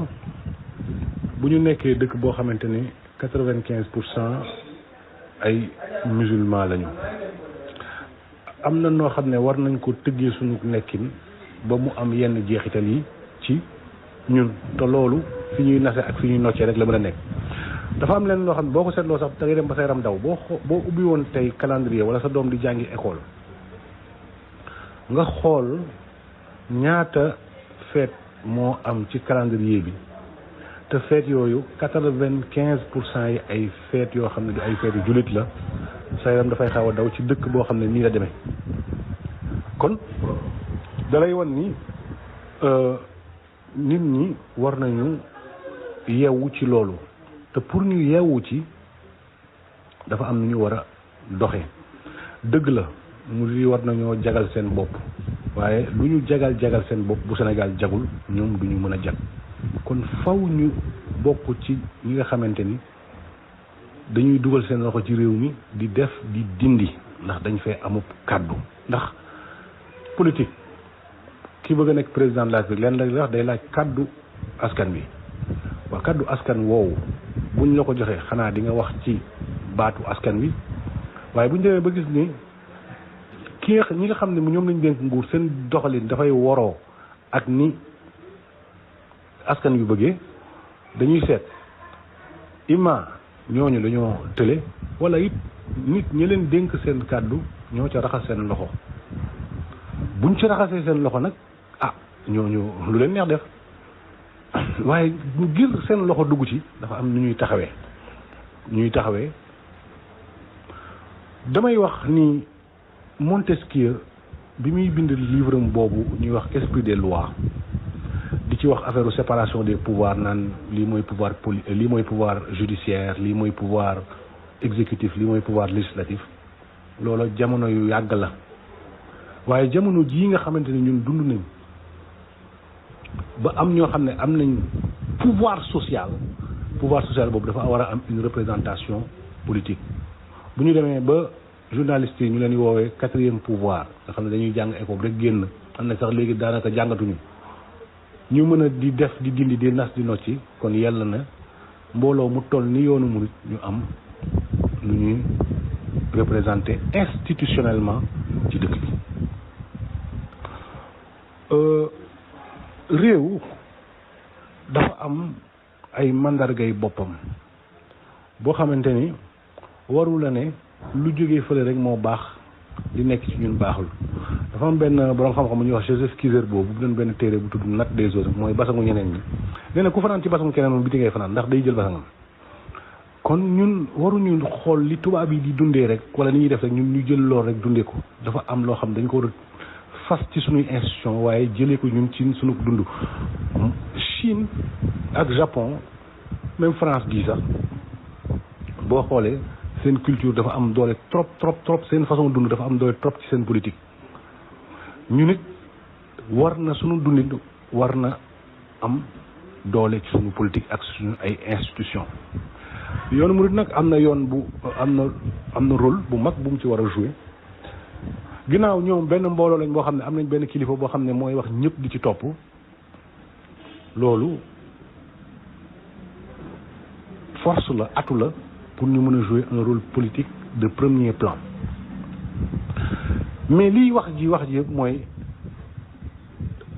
bu ñu nekkee dëkk boo xamante ni 95% ay musulman lañu am na noo xam ne war nañ ko tëggee suñu nekkin ba mu am yenn jeexital yi ci ñun te loolu fi ñuy nase ak fi ñuy noccee rek la mën a nekk dafa am leen loo xam ne boo ko seetloo sax da ngay dem ba sa yaram daw boo ubbi woon tey calendrier wala sa doom di jàngi école nga xool ñaata feet moo am ci calendrier bi te feet yooyu 95% yi ay feet yoo xam ne du ay feet yu jullit la sa yaram dafay xaw a daw ci dëkk boo xam ne nii la demee kon dalay wan ni nit ñi war nañu yeewu ci loolu te pour ñu yeewu ci dafa am nu ñu war a doxe dëgg la mu di war nañoo jagal seen bopp waaye lu ñu jagal seen bopp bu Sénégal jagul ñoom du ñu mën a jag kon faw ñu bokk ci ñi nga xamante ni dañuy dugal seen loxo ci réew mi di def di dindi ndax dañ fee amub kàddu ndax politique ki bëgg a nekk président de la République leen la wax day laaj kàddu askan bi waa kàddu askan woowu buñ la ko joxee xanaa di nga wax ci baatu askan wi waaye buñ demee ba gis ni ñi nga xam ne ñoom lañ dénk nguur seen doxalin dafay woroo ak ni askan wi bëggee dañuy seet imma ñooñu dañoo tële wala it nit ñi leen dénk seen kàddu ñoo ca raxas seen loxo buñ ci raxasee seen loxo nag ñooñu lu leen neex def waaye ngir seen loxo dugg ci dafa am nu ñuy taxawee damay wax ni Montesquieu bi muy bind livre am boobu ñuy wax esprit des lois di ci wax affaire séparation des pouvoirs naan lii mooy pouvoir lii mooy pouvoir judiciaire lii mooy pouvoir exécutif lii mooy pouvoir législatif loolu jamono yu yàgg la waaye jamono jii nga xamante ni ñun dund nañ ba am ñoo xam ne am nañ pouvoir social boobu dafa war a am une représentation politique bu ñu demee ba journalistes yi ñu leen di woowee 4e pouvoir nga xam ne dañuy jàng école rek génn xam ne sax léegi daanaka jàngatuñu ñu mën a di def di dindi di nas di nocci kon yàlla na mbooloo mu toll ni yoonu murit ñu am lu ñuy représenté institutionnellement ci dëkk bi réew dafa am ay mandargay boppam boo xamante ni waru la ne lu jógee fële rek moo baax li nekk ci ñun baaxul dafa am benn borom xam-xam bu ñuy wax Joseph Kizer boobu bu doon benn téere bu tudd Natt des autres mooy basangu ñeneen ñi nee na ku fanaan ci basangu keneen moom biti ngay fanaan ndax day jël basangam kon ñun waruñu xool li tubaab yi di dundee rek wala ni ñuy def rek ñun ñu jël lool rek dundee ko dafa am loo xam dañ ko war a fas ci suñuy institution waaye jëlee ko ñun ci suñu dund Chine ak Japon même France gii sax boo xoolee seen culture dafa am doole trop seen façon dund dafa am doole trop ci seen politique ñu nit war na suñu dundin war na am doole ci suñu politique ak suñu ay institution yoonu murid nag am na yoon bu am na rôle bu mag bu mu ci war a jouer ginnaaw ñoom benn mbooloo lañ boo xam ne am nañ benn kilifa boo xam ne mooy wax ñëpp di ci topp loolu force la atu la pour ñu mën a jouer un rôle politique de premier plan mais liy wax ji yëpp mooy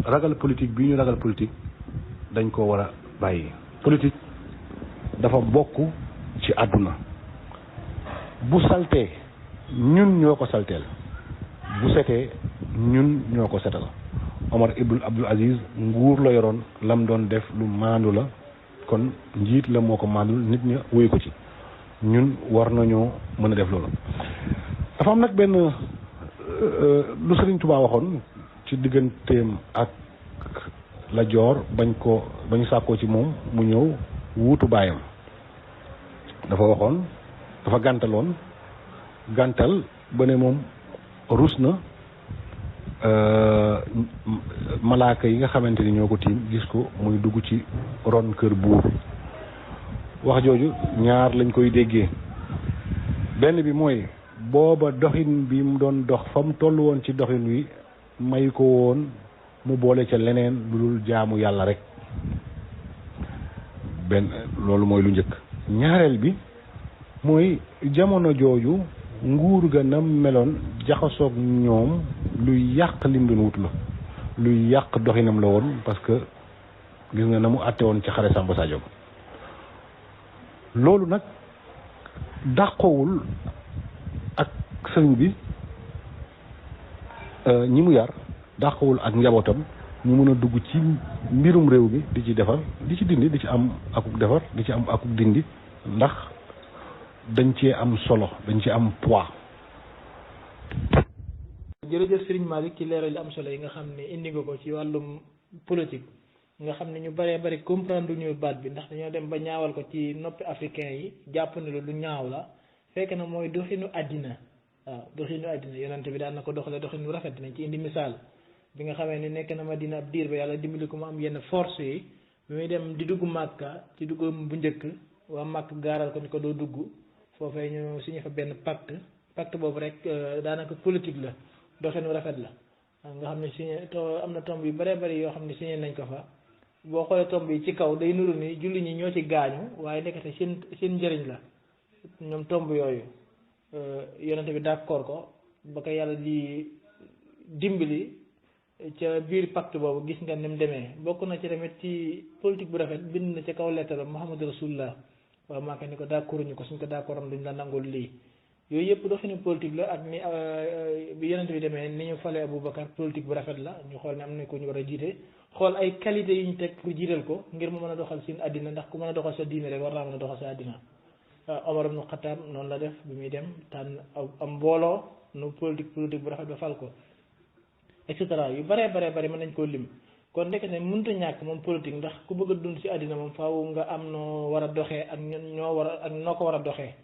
ragal politique bi ñu ragal politique dañ ko war a bàyyi. politique dafa bokk ci àdduna bu saltee ñun ñoo ko salteel bu setee ñun ñoo ko setal Omar ibn Abdul Aziz nguur la yoroon lam doon def lu maandu la kon njiit la moo ko maandul nit ña wéy ko ci ñun war nañoo mën a def loolu. dafa am nag benn lu Sëriñ Tuubaa waxoon ci digganteem ak Lat Joor bañ sàkkoo ci moom mu ñëw wuutu baayam dafa gàntal ba ne moom rus na malaaka yi nga xamante ni ñoo ko tiim gis ko muy dugg ci ron kër buur wax jooju ñaar lañ koy déggee benn bi mooy booba doxin bi mu doon dox fa mu toll woon ci doxin wi may ko woon mu boole ca leneen lu dul jaamu yàlla rek benn loolu mooy lu njëkk ñaareel bi mooy jamono jooju nguur ga nam meloon jaxasoog ñoom luy yàq lim doon wut la luy yàq doxinam la woon parce que gis nga na mu àtte woon ci xare Samba Sadio loolu nag dàqowul ak sëriñ bi ñi mu yar dàqowul ak njabootam ñu mën a dugg ci mbirum réew mi di ci defar di ci dindi di ci am akuk defar di ci am akuk dindi ndax dañ cee am solo dañ ci am poids. jërëjëf Serigne Malick ci leeral yu am solo yi nga xam ne indi nga ko ci wàllum politique nga xam ne ñu bëree bëri comprendre ñu baat bi ndax dañoo dem ba ñaawal ko ci noppi africain yi jàpp ne lu ñaaw la fekk na mooy doxinu àddina waaw doxinu àddina yonent bi daan na ko doxale doxinu rafet nañ ci indi misaal bi nga xamee ni nekk na Madina ab diir ba yàlla dimbali ko mu am yenn force yi bi muy dem di dugg Màkka ci duggam bu njëkk waa Màkk gaaral ko ni ko doo dugg foofee ñu signé fa benn pacte pacte boobu rek daanaka politique la doxinu rafet la nga xam ne signé am na tomb yu bëree bëri yoo xam ne signé nañ ko fa boo xoolee tomb yi ci kaw day nuru ni julli ñi ñoo ci gaañu waaye nekkate seen njëriñ la ñoom tomb yooyu yonente bi d'accord ko ba ko yàlla di dimbali ca biir pacte boobu gis nga ni mu demee bokk na ci tamit ci politique bu rafet bind na ca kaw lettre Muhammadu Rasulullah waaw maa ko ni ko d'accord ñu ko suñ ko d'accord am duñ la nangul lii yooyu yëpp doxinu politique la ak ni bi yonent bi demee ni ñu falee Aboubacar politique bu rafet la ñu xool ne am na ko ñu war a jiite xool ay qualité yu ñu teg pour jiital ko ngir mu mën a doxal seen àddina ndax ku mën a doxal sa diine rek war naa mën a doxal sa àddina Omar ibn Khattab noonu la def bi muy dem tànn am mbooloo nu politique bu rafet ba fal ko et cetera yu bare mën nañ koo lim kon ndekk ne mënut a ñàkk moom politique ndax ku bëgg a dund ci àddina moom faaw nga am noo war a doxee ak noo ko war a doxee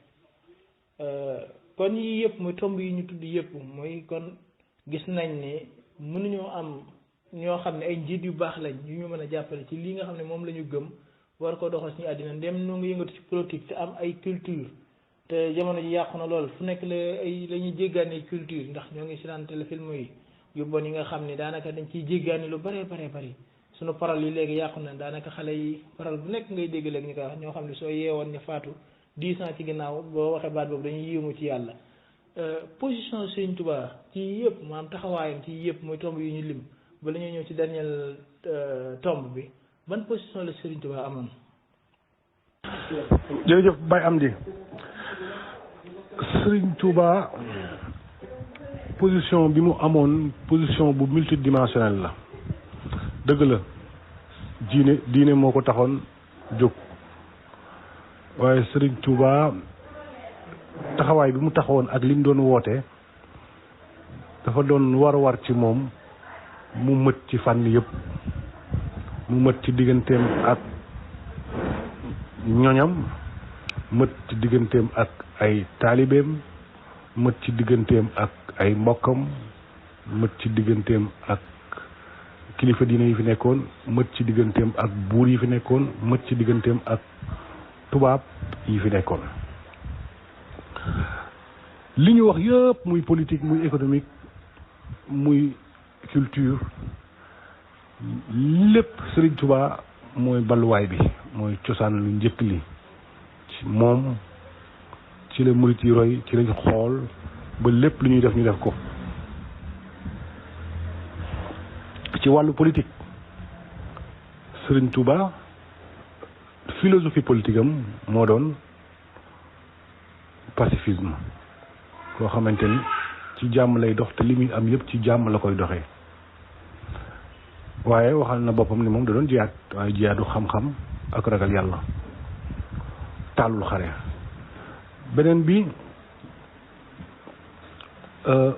kon yii yëpp mooy tomb yi ñu tudd yëpp mooy kon gis nañ ne mënuñoo am ñoo xam ne ay njiit yu baax lañ yu ñu mën a jàppale ci lii nga xam ne moom la ñu gëm war ko doxal suñu àddina ndem noo ngi yëngatu ci politique te am ay culture te jamono ji yàqu na lool fu nekk la ñuy jéggaani culture ndax ñoo ngi seetaan téléfilm yi yu bon yi nga xam ne daanaka dañ ciy jéggaani lu bare bari suñu parole yi léegi yàqu na daanaka xale yi parole bu nekk ngay dégg léegi ñu koy wax ñoo xam ne soo yeewoon ñu faatu 10 ans ci ginnaaw boo waxee baat boobu dañuy yéemu ci yàlla position Sëriñ Tuubaa ci yëpp maanaam taxawaayam ci yëpp mooy tomb yu ñu lim ba la ñuy ñëw ci dernier tomb bi ban position la Sëriñ Tuubaa amoon. jërëjëf Baye Amdi Sëriñ Tuubaa position bi mu amoon position bu multidimensionnelle la dëgg la diine moo ko taxoon jóg waaye Sëriñ Tuubaa taxawaay bi mu taxawoon ak li mu doon woote dafa doon war ci moom mu mët ci fànn yëpp mu mët ci digganteem ak ñoñam mët ci digganteem ak ay taalibeem mët ci digganteem ak ay mbokkam mët ci digganteem ak kilifa diine yi fi nekkoon mët ci digganteem ak buur yi fi nekkoon mët ci digganteem ak tubaab yi fi nekkoon li ñu wax yëpp muy politique muy économique muy culture lépp Sëriñ Tuubaa mooy balluwaay bi mooy cosaan lu njëkk li moom ci la murit yi roy ci lañ xool ba lépp lu ñuy def ñu def ko ci wàllu politique Sëriñ Tuubaa philosophie politique am moo doon pacifisme koo xamante ni ci jàmm lay dox te li muy am yëpp ci jàmm la koy doxee waaye waxal na boppam ni moom da doon jiyaat waaye jiyaatu xam-xam ak ragal yàlla taalul xare beneen bi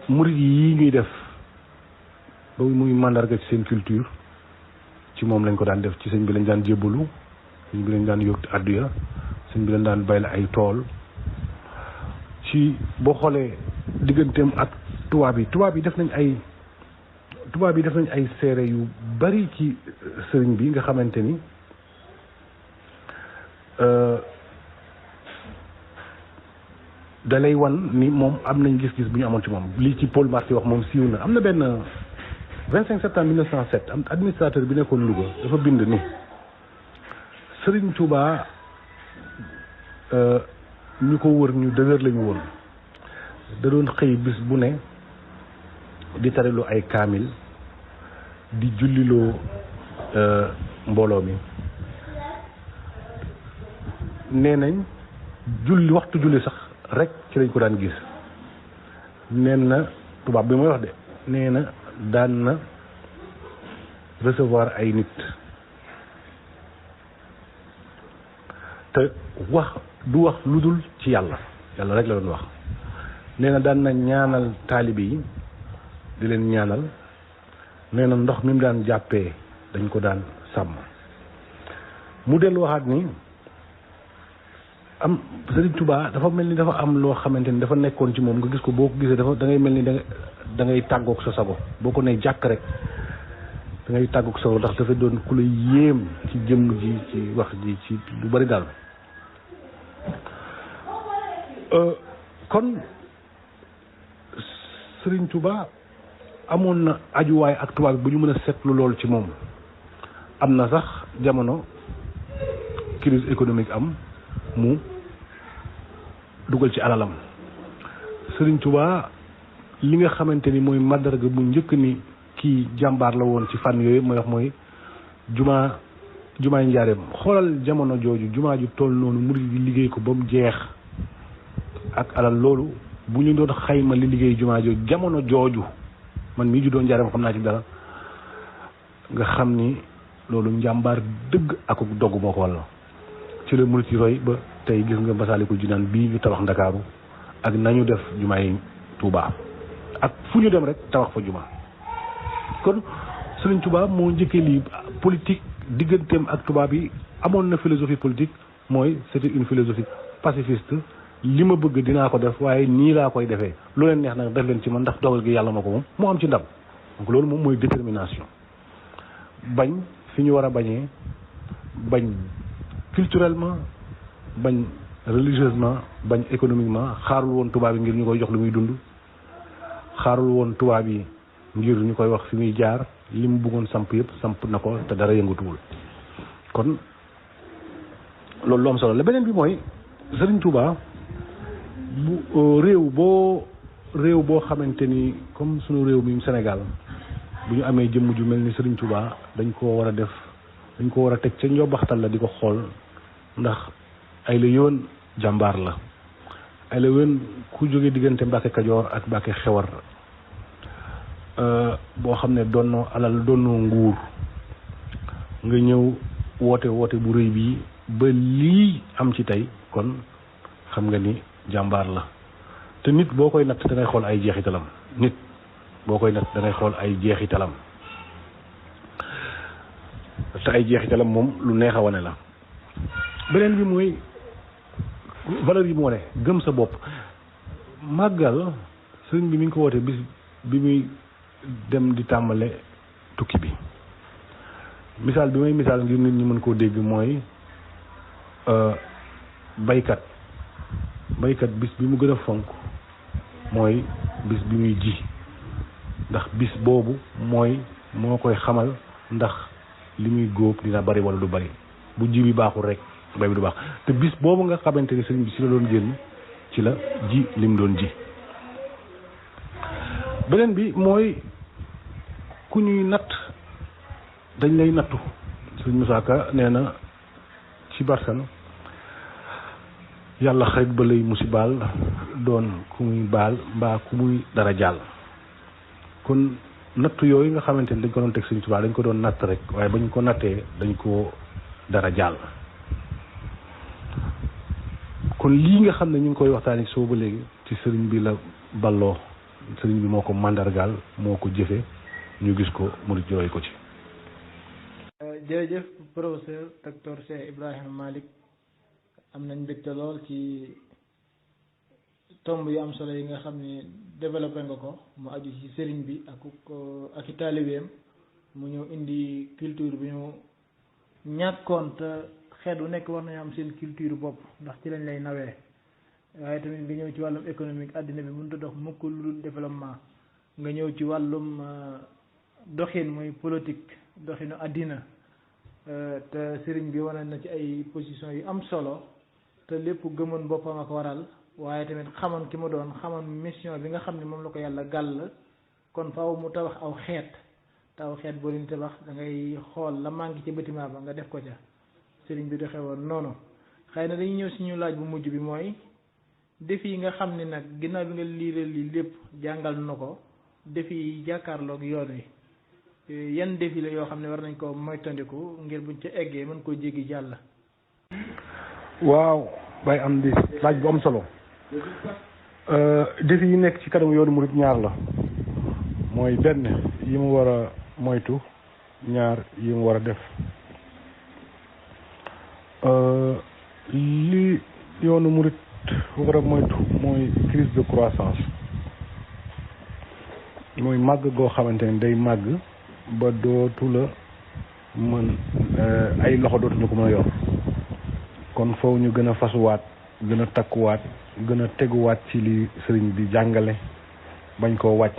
murid yi ñuy def ba muy mandarga ci seen culture ci moom lañ ko daan def ci sëñ bi lañ daan jébbalu sëñ bi lañ daan yóbbu adduya sëñ bi lañ daan bay la ay tool ci boo xoolee digganteem ak tubaab yi def nañ ay seere yu bari ci sëriñ bi nga xamante ni da lay wan ni moom am nañ gis-gis bu ñu amoon ci moom lii ci Paul Marty wax moom siiw na am na benn 25 septembre 1907 am administrateur bi nekkoon Louga dafa bind ni Sëriñ Tuubaa ñu ko wër ñu dëgër lañu woon da doon xëy bis bu ne di tariloo ay kaamil di julliloo mbooloo mi nee nañ waxtu julli sax rek ci lañ ko daan gis neen na tubaab bi mooy wax de nee na daan na recevoir ay nit te du wax lu dul ci yàlla rek la doon wax nee na daan na ñaanal taalibe yi di leen ñaanal nee na ndox mi mu daan jàppee dañ ko daan sàmm mu dellu waxaat ni am Sëriñ Tuubaa dafa mel ni dafa am loo xamante ni dafa nekkoon ci moom nga gis ko boo ko gisee da ngay mel ni da ngay tàggoog sa sago boo ko nee jàkk rek da ngay tàggoog sa sago ndax dafa doon ku la yéem ci jëmm ji ci wax ji ci lu bari daal kon Serigne Touba amoon na ajuwaay ak tubaab bi bu ñu mën a seetlu loolu ci moom. am na sax jamono crise économique am mu dugal ci alalam Serigne Touba li nga xamante ni mooy màndarga bu njëkk ni kii jàmbaar la woon ci fànn yooyu mooy wax mooy jumaay njaareem xoolal jamono jooju jumaa ju toll noonu murid yi liggéey ko ba mu jeex ak alal loolu bu ñu doon xayma li liggéey jumaa jooju jamono jooju man mii ju doon njaareem xam naa ci dara nga xam ni loolu njàmbaar dëgg ak dogg moo ko walla ci la murid yi roy ba tey gis nga Masaalikul Jinaan bii ñu tabax Ndakaaru ak nañu def jumaay Touba ak fu ñu dem rek tabax fa jumaa kon Serigne Touba moo njëkkee lii politique digganteem ak tubaab yi amoon na philosophie politique mooy c'était une philosophie pacifiste li ma bëgg dinaa ko def waaye nii laa koy defee lu leen neex nag def leen ci man ndax dogal gi yàlla ma ko moom moo am ci ndam donc loolu moom mooy détermination bañ fi ñu war a bañee bañ culturellement bañ religieusement bañ économiquement xaarul woon tubaab yi ngir ñu koy jox lu muy dund xaarul woon tubaab yi ngir ñu koy wax fi muy jaar li mu bëggoon samp yëpp samp na ko te dara yëngatuwul kon loolu lu am solo la beneen bi mooy Serigne Touba bu réew boo xamante ni comme sunu réew mi Sénégal bu ñu amee jëmm ju mel ni Serigne Touba dañ koo war a teg ca njobbaxtal la di ko xool ndax ay la yoon jàmbaar la ay la yoon ku jóge diggante Mbàkke Kajoor ak Mbàkke Xewar boo xam ne doonoo alal doonoo nguur nga ñëw woote bu rëy bii ba lii am ci tey kon xam nga ni jàmbaar la te nit boo koy natt da ngay xool ay jeexitalam te ay jeexitalam moom lu neex a wane la beneen bi mooy valeur yi mu wane gëm sa bopp màggal sëriñ bi mi ngi ko woote bis bi muy dem di tàmbale tukki bi misaal bi may misaal ngir nit ñi mën koo dégg mooy baykat bis bi mu gën a fonk mooy bis bi muy ji ndax bis boobu moo koy xamal ndax li muy góob dina bari wala du bari bu ji bi baaxul rek bay bi du baax te bis boobu nga xamante ni sëriñ bi ci la doon génn ci la ji lim doon ji beneen bi mooy ku ñuy natt dañ lay nattu sëriñ Moussa Ka nee na ci barsan yàlla xarit ba lay musibaal doon ku muy baal mbaa ku muy dara jàll kon natt yooyu nga xamante ni dañ ko doon teg sëriñ Tuubaa dañ ko doon natt rek waaye ba ñu ko nattee dañ ko dara jàll kon lii nga xam ne ñu ngi koy waxtaani soo ba léegi ci sëriñ bi la balloo sëriñ bi moo ko mandargaal moo ko jëfe ñu gis ko murit yooyu ko ci jërëjëf professeur docteur Cheikh Ibrahima Malick am nañ mbégte lool ci tomb yu am solo yi nga xam ne développé nga ko mu aju ci sëriñ bi ak i taalibeem mu ñëw indi culture bi ñu ñàkkoon te xeet wu nekk war nañu am seen culture bopp ndax ci lañ lay nawee waaye tamit nga ñëw ci wàllum économique àddina bi mënut a dox mukk lu dul développement nga ñëw ci wàllum doxin muy politique doxinu àddina te sëriñ bi wane na ci ay position yu am solo te lépp gëmoon boppam ak waral waaye tamit xamoon ki mu doon xamoon mission bi nga xam ne moom la ko yàlla gàll kon faaw mu tabax aw xeet te aw xeet boo leen tabax da ngay xool la manqué ci bâtiment ba nga def ko ca sëriñ bi doxee woon noonu xëy na dañuy ñëw suñu laaj bu mujj bi mooy défi yi nga xam ne nag ginnaaw bi nga liire lii lépp jàngal na ko défi yi jàkkaarloog yoon wi yan défi la yoo xam ne war nañ ko moytandiku ngir buñ ca eggee mën koo jéggi jàll. waaw bay am di laaj bu am solo défi yi nekk ci kanamu yoonu murid ñaar la mooy benn yi mu war a moytu ñaar yi mu war a def li yoonu murid war a moytu mooy crise de croissance mooy màgg goo xamante ne day màgg ba dootu la mën ay loxo dootu la ko mën a yor kon foofu ñu gën a fasuwaat gën a takkuwaat gën a teguwaat ci li sëriñ bi jàngale bañ koo wàcc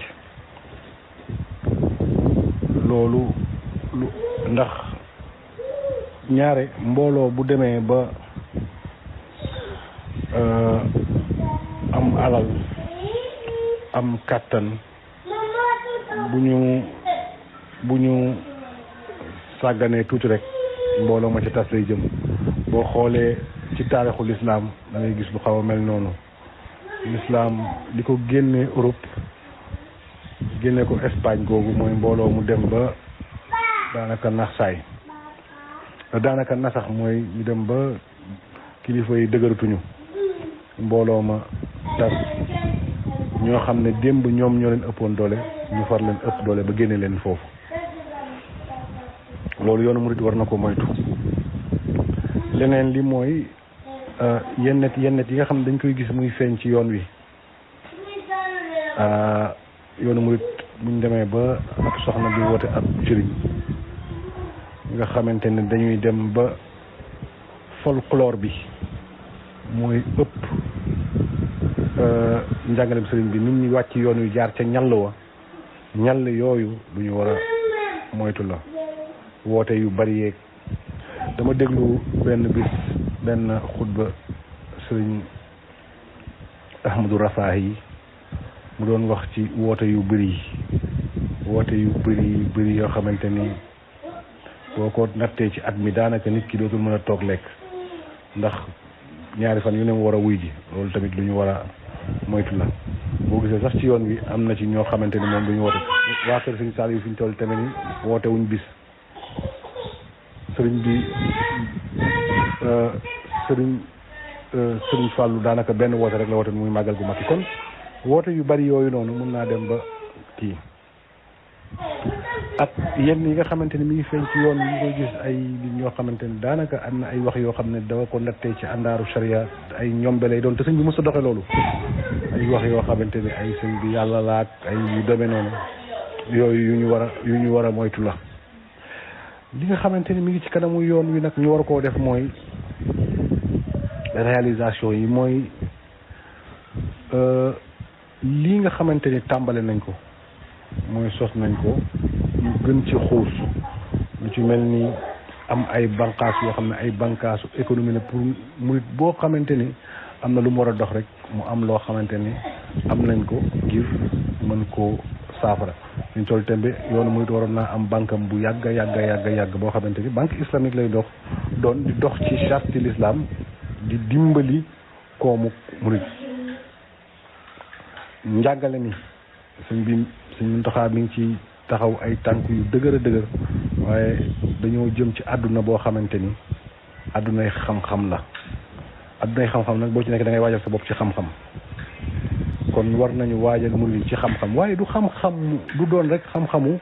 loolu ndax ñaare mbooloo bu demee ba am alal am kàttan bu ñu sàgganee tuuti rek mbooloo ma ci tas lay jëm. boo xoolee ci taarixu lislaam da ngay gis lu xaw a mel noonu. lislaam li ko génnee Europe génne ko Espagne googu mooy mbooloo mu dem ba daanaka nasax mooy ñu dem ba kilifa yi dëgëratuñu mbooloo ma tas ñoo xam ne démb ñoom ñoo leen ëppoon doole ñu far leen ëpp doole ba génne leen foofu. loolu yoonu murit war na ko moytu. leneen li mooy yennet yi nga xam ne dañ koy gis muy feeñ ci yoon wi yoonu murit buñ demee ba ab soxna di woote ab sëriñ nga xamante ne dañuy dem ba folklore bi mooy ëpp njàngalem sëriñ bi nit ñi wàcc yoon wi jaar ca ñall yooyu lu ñu war a moytu la. woote yu bari yeeg dama déglu benn xutba sëriñ Ahmadou Rafahi mu doon wax ci woote yu bëri yoo xamante ni boo ko nattee ci at mi daanaka nit ki dootul mën a toog lekk ndax ñaari fan yu ne mu war a wuy ji loolu tamit lu ñu war a moytu la. boo gisee sax ci yoon wi am na ci ñoo xamante ni moom duñu woote waa kër sëriñ Saliou fi ñu toll tamit ni woote wuñ bis sëriñ Fallou daanaka benn woote rek la woote muy màggal gu mag kon woote yu bari yooyu noonu mën naa dem ba kii ak yenn yi nga xamante ni mi ngi feeñ ci yoon yi ñu koy gis ay nit ñoo xamante ni daanaka am na ay wax yoo xam ne dafa ko nattee ci àndaaru sharia ay ñombe lay doon te sëñ bi mës a doxe loolu ay wax yoo xamante ni ay sëñ bi yàlla laak ay yu demee noonu yooyu yu ñu war a moytu la. li nga xamante ni mi ngi ci kanamu yoon wi nag ñu war koo def mooy réalisation yi mooy lii nga xamante ni tàmbale nañ ko mooy sos nañ ko ñu gën ci xuus lu ci mel ni am ay bànqaas yoo xam ne ay bànqaasu économie la pour murit boo xamante ni am na lu mu war a dox rek mu am loo xamante ni am nañ ko ngir mën koo saafara. ñu toll tembe yoonu murit waroon naa am banque am bu yàgg boo xamante ni banque islamique lay dox di dox ci charte l'islam di dimbali koomu murit. njàngale mi suñ Muntaxa mi ngi ci taxaw ay tànk yu dëgër waaye dañoo jëm ci àdduna boo xamante ni àddunay xam-xam la. àddunay xam-xam nag boo ci nekk da ngay waajal sa bopp ci xam-xam kon war nañu waajal murid ci xam-xam waaye du xam-xam du doon rek xam-xamu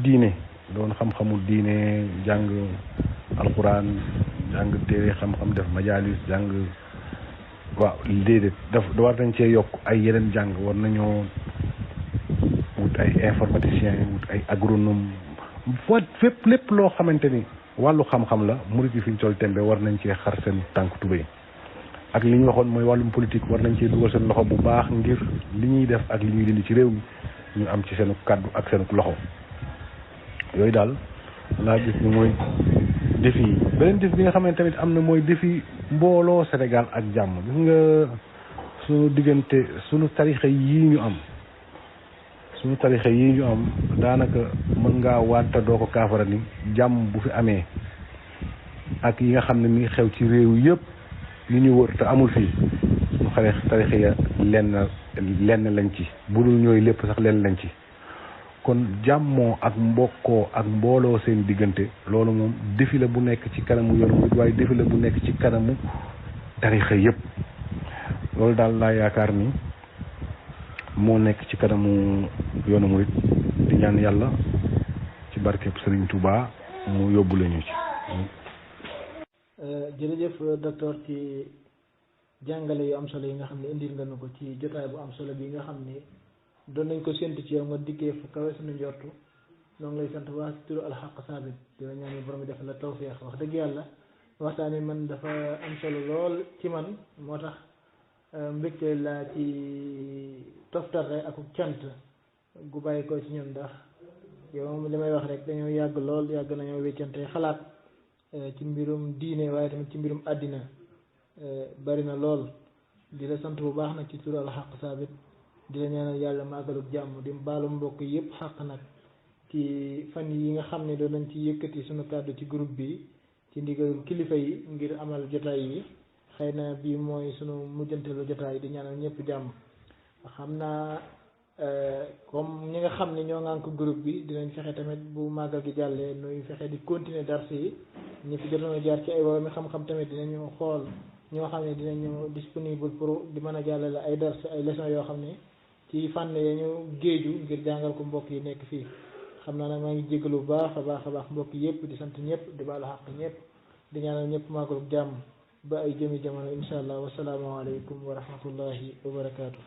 diine doon xam-xamu diine jàng alquran jàng téere xam-xam def majalis jàng waaw déedéet war nañ cee yokk ay yeneen jàng war nañoo wut ay informaticien wut ay agronome fépp lépp loo xamante ni wàllu xam-xam la murid yi fi ñu toll tembe war nañ cee xar seen tànk tubéy ak li ñu waxoon mooy wàllum politique war nañ cee dugal seen loxo bu baax ngir li ñuy def ak li ñuy dindi ci réew mi ñu am ci seen kàddu ak seen loxo yooyu daal laa gis ni mooy défi yi. beneen défi bi nga xam ne tamit am na mooy défi mbooloo Sénégal ak jàmm. gis nga suñu diggante suñu tarixa yii ñu am daanaka mën ngaa waata doo ko kaafara ni jàmm bu fi amee ak yi nga xam ne mi ngi xew ci réew yëpp li ñu wër te amul fii suñu xale tarixa ya lenn lañ ci budul ñooy lépp sax lenn lañ ci. kon jàmmoo ak mbokkoo ak mbooloo seen diggante loolu moom défi la bu nekk ci kanamu yoonu murid waaye défi la bu nekk ci kanamu tarixa yëpp loolu daal laa yaakaar ni moo nekk ci kanamu yoonu murid di ñaan yàlla ci barkeb Serigne Touba mu yóbbu lañu ci. jërëjëf docteur ci jàngale yu am solo yi nga xam ne indil nga nu ko ci jotaay bu am solo bi nga xam ni doon nañ ko séntu ci yow nga dikkee fu kawe suñu njortu ñoo ngi lay sant waa si turu alxaq saabit dina ñaan yi borom bi def la tawfeex wax dëgg yàlla waxtaan wi man dafa am solo lool ci man moo tax mbégte laa ci toftale ak cant gu bàyyi ko ci ñun ndax yow moom li may wax rek dañoo yàgg lool yàgg nañoo weccante xalaat ci mbirum diine waaye tamit ci mbirum àddina bari na lool di la sant bu baax nag ci turu Al Haq Saabit di la ñaanal yàlla màggalug jàmm di baalu mbokk yëpp xaq nag ci fan yi nga xam ne doon nañ ci yëkkati suñu kàddu ci groupe bi ci ndigalul kilifa yi ngir amal jotaay yi xëy na bii mooy sunu mujjanteelu jotaay di ñaanal ñëpp jàmm xam naa comme ñi nga xam ne ñoo ngànk groupe bi dinañ fexe tamit bu màggal gi jàllee nuy fexe di continuer dars yi ñi fi jotoon a jaar ci ay woo mi xam-xam tamit dinañu xool ñoo xam ne dinañu disponible pour di mën a jàllale ay dars ay leçons yoo xam ne ci fànn ya ñu géeju ngir jàngal ko mbokk yi nekk fii xam naa nag maa ngi jégalu bu baax a baax mbokk yëpp di sant ñëpp di baalu xaq ñëpp di ñaanal ñëpp màggalu jàmm ba ay jëmi jamono insha allah wasalaamualeykum wa rahmatullahi wa barakaatu.